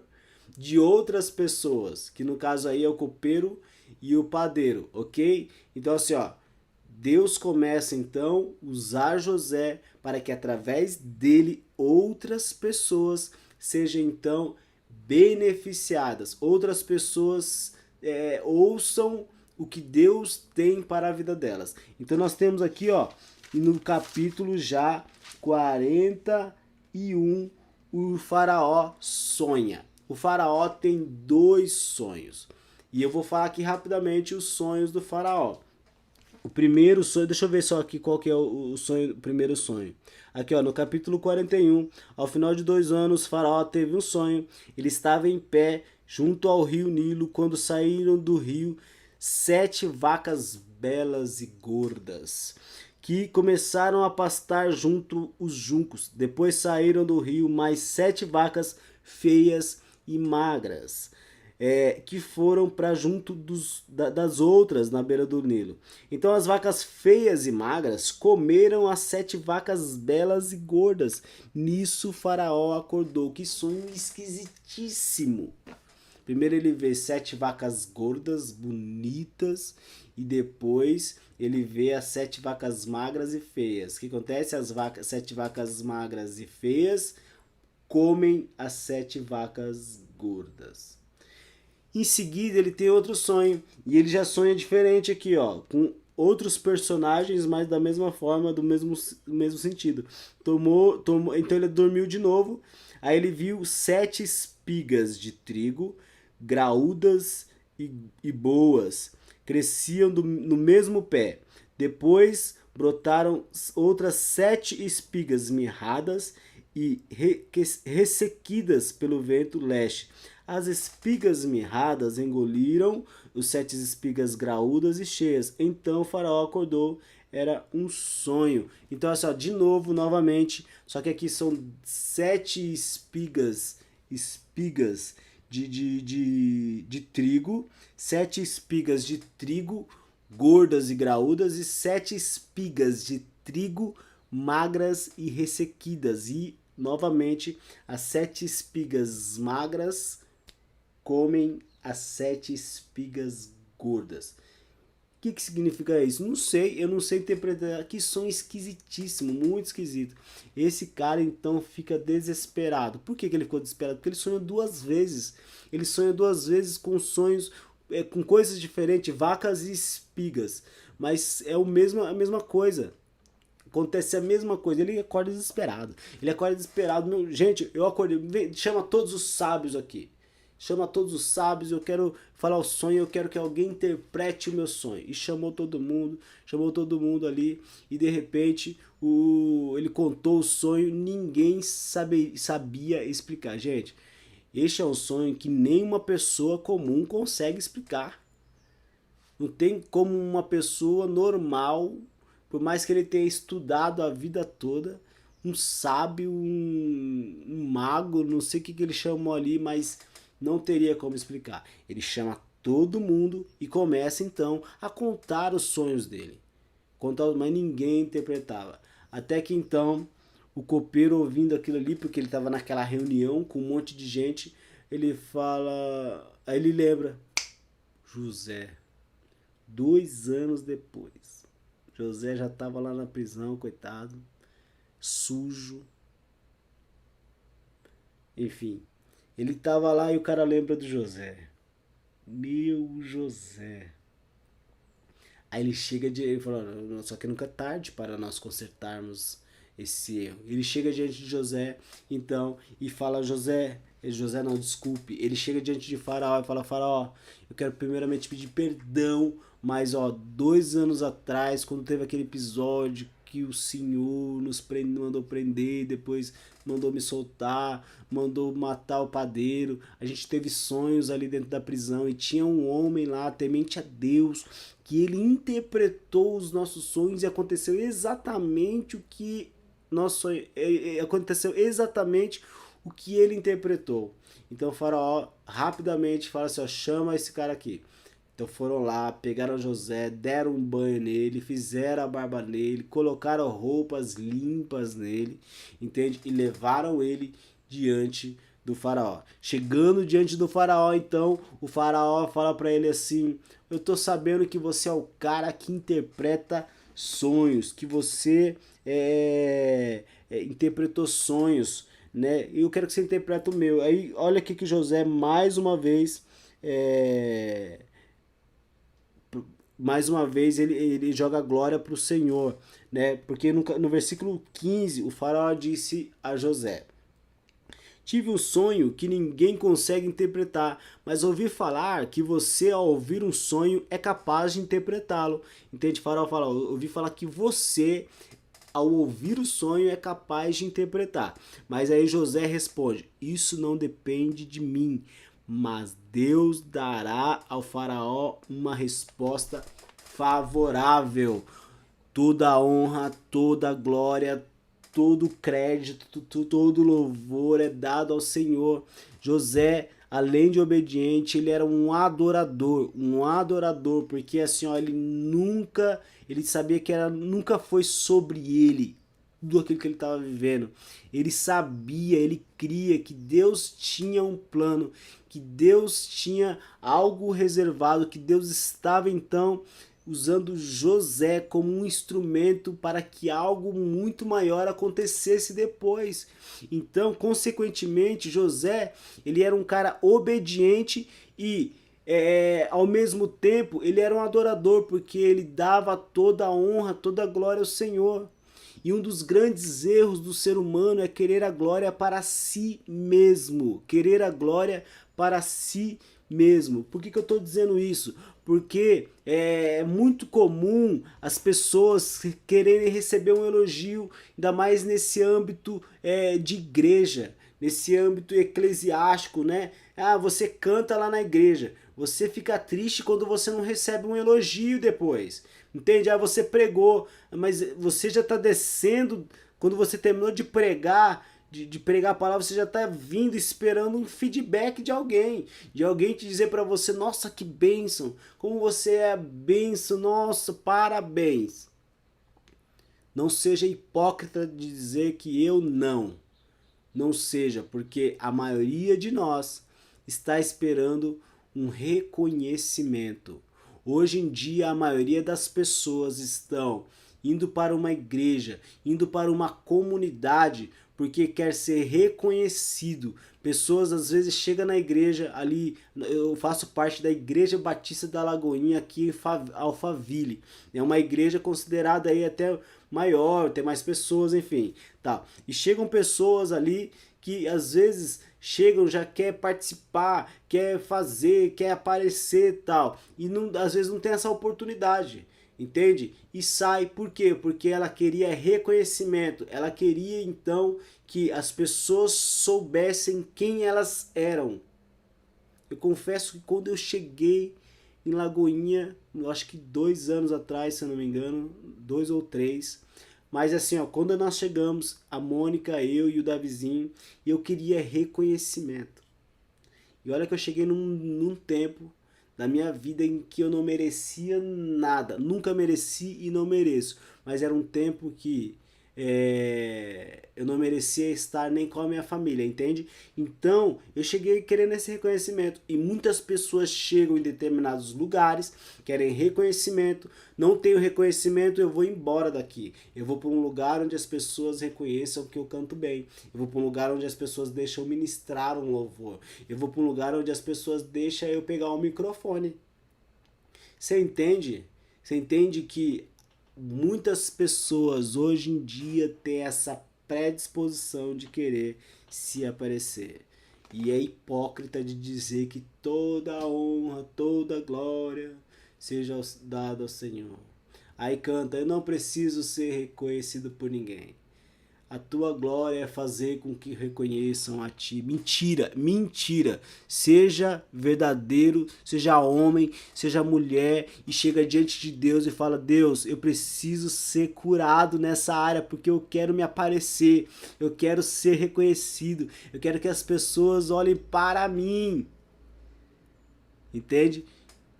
de outras pessoas, que no caso aí é o copeiro e o padeiro, ok? Então assim, ó, Deus começa então a usar José para que através dele outras pessoas sejam então beneficiadas, outras pessoas ouçam o que Deus tem para a vida delas. Então nós temos aqui, ó, no capítulo já 41, o faraó sonha. O faraó tem 2 sonhos. E eu vou falar aqui rapidamente os sonhos do faraó. O primeiro sonho, deixa eu ver só aqui qual que é o sonho, o primeiro sonho. Aqui, ó, no capítulo 41, ao final de 2 anos, o faraó teve um sonho. Ele estava em pé junto ao rio Nilo, quando saíram do rio 7 vacas belas e gordas, que começaram a pastar junto os juncos. Depois saíram do rio mais 7 vacas feias e magras. que foram para junto das outras na beira do Nilo. Então as vacas feias e magras comeram as 7 vacas belas e gordas. Nisso Faraó acordou. Que sonho esquisitíssimo. Primeiro ele vê 7 vacas gordas, bonitas, e depois ele vê as 7 vacas magras e feias. O que acontece? As 7 vacas magras e feias comem as 7 vacas gordas. Em seguida ele tem outro sonho, e ele já sonha diferente aqui, ó, com outros personagens, mas da mesma forma, do mesmo sentido. Então ele dormiu de novo, aí ele viu 7 espigas de trigo, graúdas e boas, cresciam no mesmo pé. Depois brotaram outras 7 espigas mirradas e ressequidas pelo vento leste. As espigas mirradas engoliram os 7 espigas graúdas e cheias. Então o faraó acordou, era um sonho. Então, assim, ó, de novo, novamente, só que aqui são 7 espigas de trigo, 7 espigas de trigo gordas e graúdas e 7 espigas de trigo magras e ressequidas. E, novamente, as 7 espigas magras comem as 7 espigas gordas. O que significa isso? Não sei, eu não sei interpretar. Que som esquisitíssimo, muito esquisito. Esse cara então fica desesperado. Por que ele ficou desesperado? Porque ele sonha 2 vezes. Ele sonha 2 vezes com sonhos, com coisas diferentes, vacas e espigas. Mas é a mesma coisa. Acontece a mesma coisa, ele acorda desesperado. Gente, eu acordei. Chama todos os sábios aqui. Chama todos os sábios, eu quero falar o sonho, eu quero que alguém interprete o meu sonho. E chamou todo mundo ali, e de repente ele contou o sonho, ninguém sabia explicar. Gente, este é um sonho que nenhuma pessoa comum consegue explicar. Não tem como uma pessoa normal, por mais que ele tenha estudado a vida toda, um sábio, um mago, não sei o que ele chamou ali, mas não teria como explicar. Ele chama todo mundo e começa então a contar os sonhos dele. Mas ninguém interpretava. Até que então o copeiro, ouvindo aquilo ali, porque ele estava naquela reunião com um monte de gente, ele fala. Aí ele lembra: José. 2 anos depois, José já estava lá na prisão, coitado, sujo. Enfim, ele estava lá e o cara lembra do José. Meu José. Aí ele fala: só que nunca é tarde para nós consertarmos esse erro. Ele chega diante de José, então, e fala: José não, desculpe. Ele chega diante de Faraó e fala: Faraó, eu quero primeiramente pedir perdão, mas 2 anos atrás, quando teve aquele episódio que o Senhor nos mandou prender, depois mandou me soltar, mandou matar o padeiro. A gente teve sonhos ali dentro da prisão e tinha um homem lá, temente a Deus, que ele interpretou os nossos sonhos e aconteceu exatamente o que aconteceu exatamente o que ele interpretou. Então o faraó rapidamente fala assim: chama esse cara aqui. Então foram lá, pegaram José, deram um banho nele, fizeram a barba nele, colocaram roupas limpas nele, entende? E levaram ele diante do faraó. Chegando diante do faraó, então, o faraó fala para ele assim: eu tô sabendo que você é o cara que interpreta sonhos, que você interpretou sonhos, né? E eu quero que você interprete o meu. Aí olha aqui que José mais uma vez ele joga glória para o Senhor, né? Porque no versículo 15 o faraó disse a José: tive um sonho que ninguém consegue interpretar, mas ouvi falar que você, ao ouvir um sonho, é capaz de interpretá-lo. Entende? O faraó fala: ouvi falar que você, ao ouvir o sonho, é capaz de interpretar. Mas aí José responde: isso não depende de mim, mas Deus dará ao faraó uma resposta favorável. Toda a honra, toda a glória, todo o crédito, todo o louvor é dado ao Senhor. José além de obediente, ele era um adorador, porque assim, ó, ele sabia que nunca foi sobre ele tudo aquilo que ele estava vivendo. Ele sabia, ele cria que Deus tinha um plano, que Deus tinha algo reservado, que Deus estava então usando José como um instrumento para que algo muito maior acontecesse depois. Então, consequentemente, José, ele era um cara obediente e ao mesmo tempo ele era um adorador, porque ele dava toda a honra, toda a glória ao Senhor. E um dos grandes erros do ser humano é querer a glória para si mesmo. Querer a glória para si mesmo. Por que eu estou dizendo isso? Porque é muito comum as pessoas quererem receber um elogio, ainda mais nesse âmbito de igreja, nesse âmbito eclesiástico, né? Ah, você canta lá na igreja. Você fica triste quando você não recebe um elogio depois. Entende? Ah, você pregou, mas você já está descendo. Quando você terminou de pregar, de pregar a palavra, você já está vindo esperando um feedback de alguém te dizer para você: nossa, que bênção, como você é bênção, nossa, parabéns. Não seja hipócrita de dizer que eu não. Não seja, porque a maioria de nós está esperando um reconhecimento. Hoje em dia, a maioria das pessoas estão indo para uma igreja, indo para uma comunidade, porque quer ser reconhecido. Pessoas às vezes chegam na igreja ali, eu faço parte da Igreja Batista da Lagoinha aqui em Alphaville. É uma igreja considerada aí até maior, tem mais pessoas, enfim, tá. E chegam pessoas ali que às vezes chegam, já quer participar, quer fazer, quer aparecer, tal, e não, às vezes não tem essa oportunidade, entende? E sai, por quê? Porque ela queria reconhecimento, ela queria então que as pessoas soubessem quem elas eram. Eu confesso que quando eu cheguei em Lagoinha, eu acho que 2 anos atrás, se eu não me engano, 2 ou 3. Mas assim, ó, quando nós chegamos, a Mônica, eu e o Davizinho, eu queria reconhecimento. E olha que eu cheguei num tempo da minha vida em que eu não merecia nada. Nunca mereci e não mereço. Mas era um tempo que eu não merecia estar nem com a minha família, entende? Então eu cheguei querendo esse reconhecimento. E muitas pessoas chegam em determinados lugares, querem reconhecimento. Não tenho reconhecimento, eu vou embora daqui. Eu vou para um lugar onde as pessoas reconheçam que eu canto bem. Eu vou para um lugar onde as pessoas deixam ministrar um louvor. Eu vou para um lugar onde as pessoas deixam eu pegar o microfone. Você entende? Você entende que muitas pessoas hoje em dia têm essa predisposição de querer se aparecer. E é hipócrita de dizer que toda a honra, toda a glória seja dada ao Senhor. Aí canta: eu não preciso ser reconhecido por ninguém. A tua glória é fazer com que reconheçam a ti. Mentira, mentira. Seja verdadeiro, seja homem, seja mulher e chega diante de Deus e fala: Deus, eu preciso ser curado nessa área porque eu quero me aparecer, eu quero ser reconhecido, eu quero que as pessoas olhem para mim. Entende?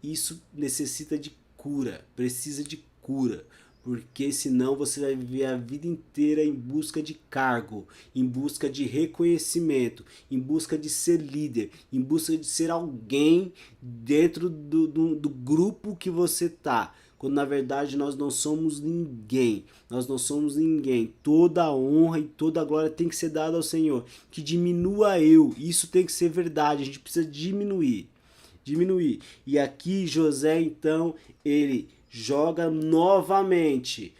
Isso necessita de cura, precisa de cura, porque senão você vai viver a vida inteira em busca de cargo, em busca de reconhecimento, em busca de ser líder, em busca de ser alguém dentro do grupo que você tá. Quando na verdade nós não somos ninguém, nós não somos ninguém. Toda a honra e toda a glória tem que ser dada ao Senhor. Que diminua eu, isso tem que ser verdade, a gente precisa diminuir. E aqui José então, ele joga novamente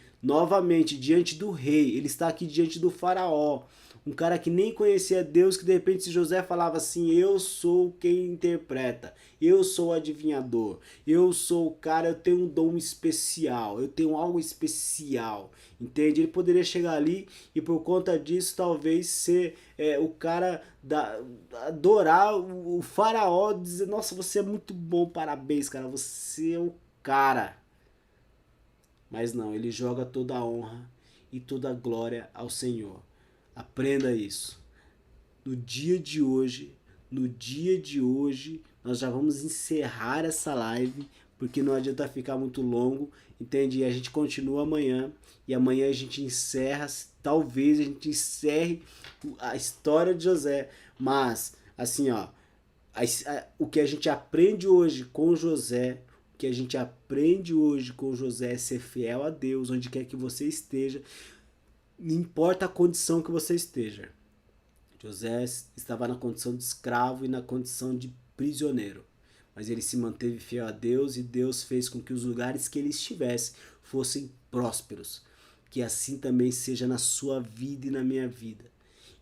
diante do rei. Ele está aqui diante do faraó. Um cara que nem conhecia Deus, que de repente se José falava assim: eu sou quem interpreta, eu sou o adivinhador, eu sou o cara, eu tenho um dom especial, eu tenho algo especial, entende? Ele poderia chegar ali e por conta disso talvez ser o cara adorar o faraó, dizer: nossa, você é muito bom, parabéns, cara, você é o cara. Mas não, ele joga toda a honra e toda a glória ao Senhor. Aprenda isso. No dia de hoje, no dia de hoje, nós já vamos encerrar essa live, porque não adianta ficar muito longo, entende? E a gente continua amanhã, e amanhã a gente encerra, talvez a gente encerre a história de José, mas, assim, ó, o que a gente aprende hoje com José, o que a gente aprende hoje com José é ser fiel a Deus, onde quer que você esteja, não importa a condição que você esteja. José estava na condição de escravo e na condição de prisioneiro, mas ele se manteve fiel a Deus e Deus fez com que os lugares que ele estivesse fossem prósperos. Que assim também seja na sua vida e na minha vida.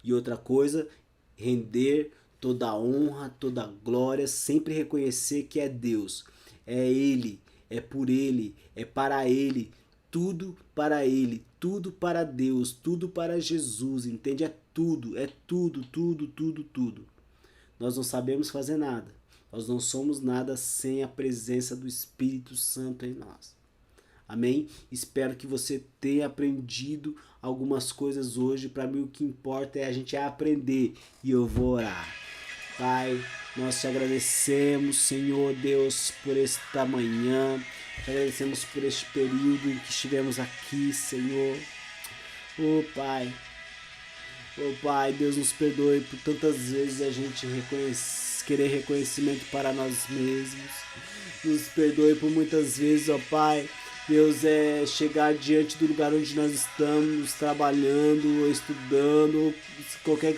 E outra coisa, render toda a honra, toda a glória, sempre reconhecer que é Deus, é Ele, é por Ele, é para Ele, tudo para Ele, tudo para Deus, tudo para Jesus, entende? É tudo, tudo. Nós não sabemos fazer nada, nós não somos nada sem a presença do Espírito Santo em nós. Amém? Espero que você tenha aprendido algumas coisas hoje. Para mim o que importa é a gente aprender. E eu vou orar. Pai, nós te agradecemos, Senhor Deus, por esta manhã. Te agradecemos por este período em que estivemos aqui, Senhor. Oh Pai, Deus nos perdoe por tantas vezes a gente querer reconhecimento para nós mesmos. Nos perdoe por muitas vezes, ó Pai, Deus, é chegar diante do lugar onde nós estamos, trabalhando, estudando, qualquer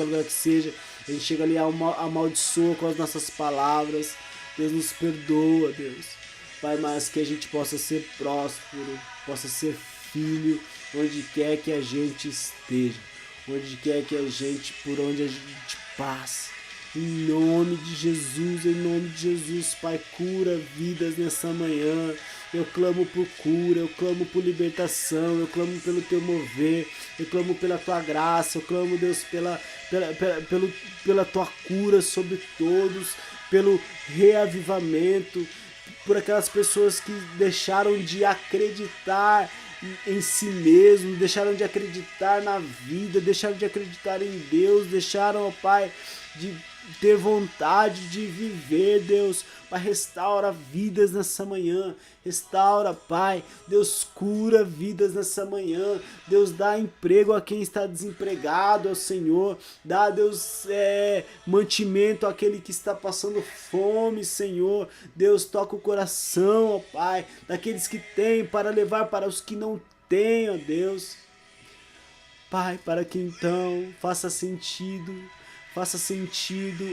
lugar que seja, a gente chega ali, amaldiçoa com as nossas palavras. Deus, nos perdoa, Deus. Pai, mas que a gente possa ser próspero, possa ser filho, onde quer que a gente esteja, onde quer que a gente, por onde a gente passe. Em nome de Jesus, Pai, cura vidas nessa manhã. Eu clamo por cura, eu clamo por libertação, eu clamo pelo teu mover, eu clamo pela tua graça, eu clamo, Deus, pela tua cura sobre todos, pelo reavivamento, por aquelas pessoas que deixaram de acreditar em si mesmo, deixaram de acreditar na vida, deixaram de acreditar em Deus, deixaram, ó Pai, de ter vontade de viver, Deus. Pai, restaura vidas nessa manhã, restaura, Pai, Deus, cura vidas nessa manhã, Deus, dá emprego a quem está desempregado, ao Senhor, dá, Deus, mantimento àquele que está passando fome, Senhor, Deus, toca o coração, ó Pai, daqueles que têm para levar para os que não têm, ó Deus, Pai, para que então faça sentido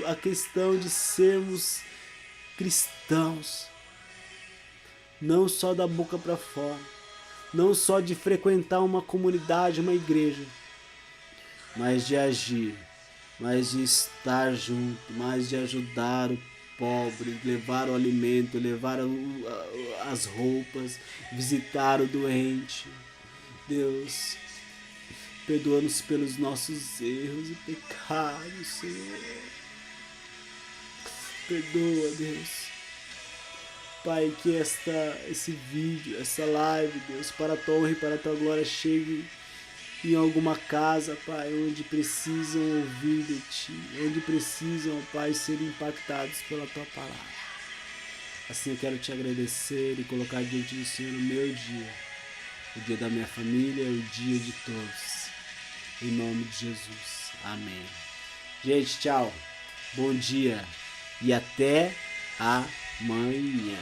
a questão de sermos cristãos, não só da boca para fora, não só de frequentar uma comunidade, uma igreja, mas de agir, mas de estar junto, mas de ajudar o pobre, levar o alimento, levar as roupas, visitar o doente. Deus, perdoa-nos pelos nossos erros e pecados, Senhor. Perdoa, Deus. Pai, que esse vídeo, essa live, Deus, para a tua honra e para a tua glória, chegue em alguma casa, Pai, onde precisam ouvir de Ti, onde precisam, Pai, ser impactados pela Tua palavra. Assim eu quero Te agradecer e colocar diante do Senhor o meu dia, o dia da minha família, o dia de todos. Em nome de Jesus. Amém. Gente, tchau. Bom dia. E até amanhã.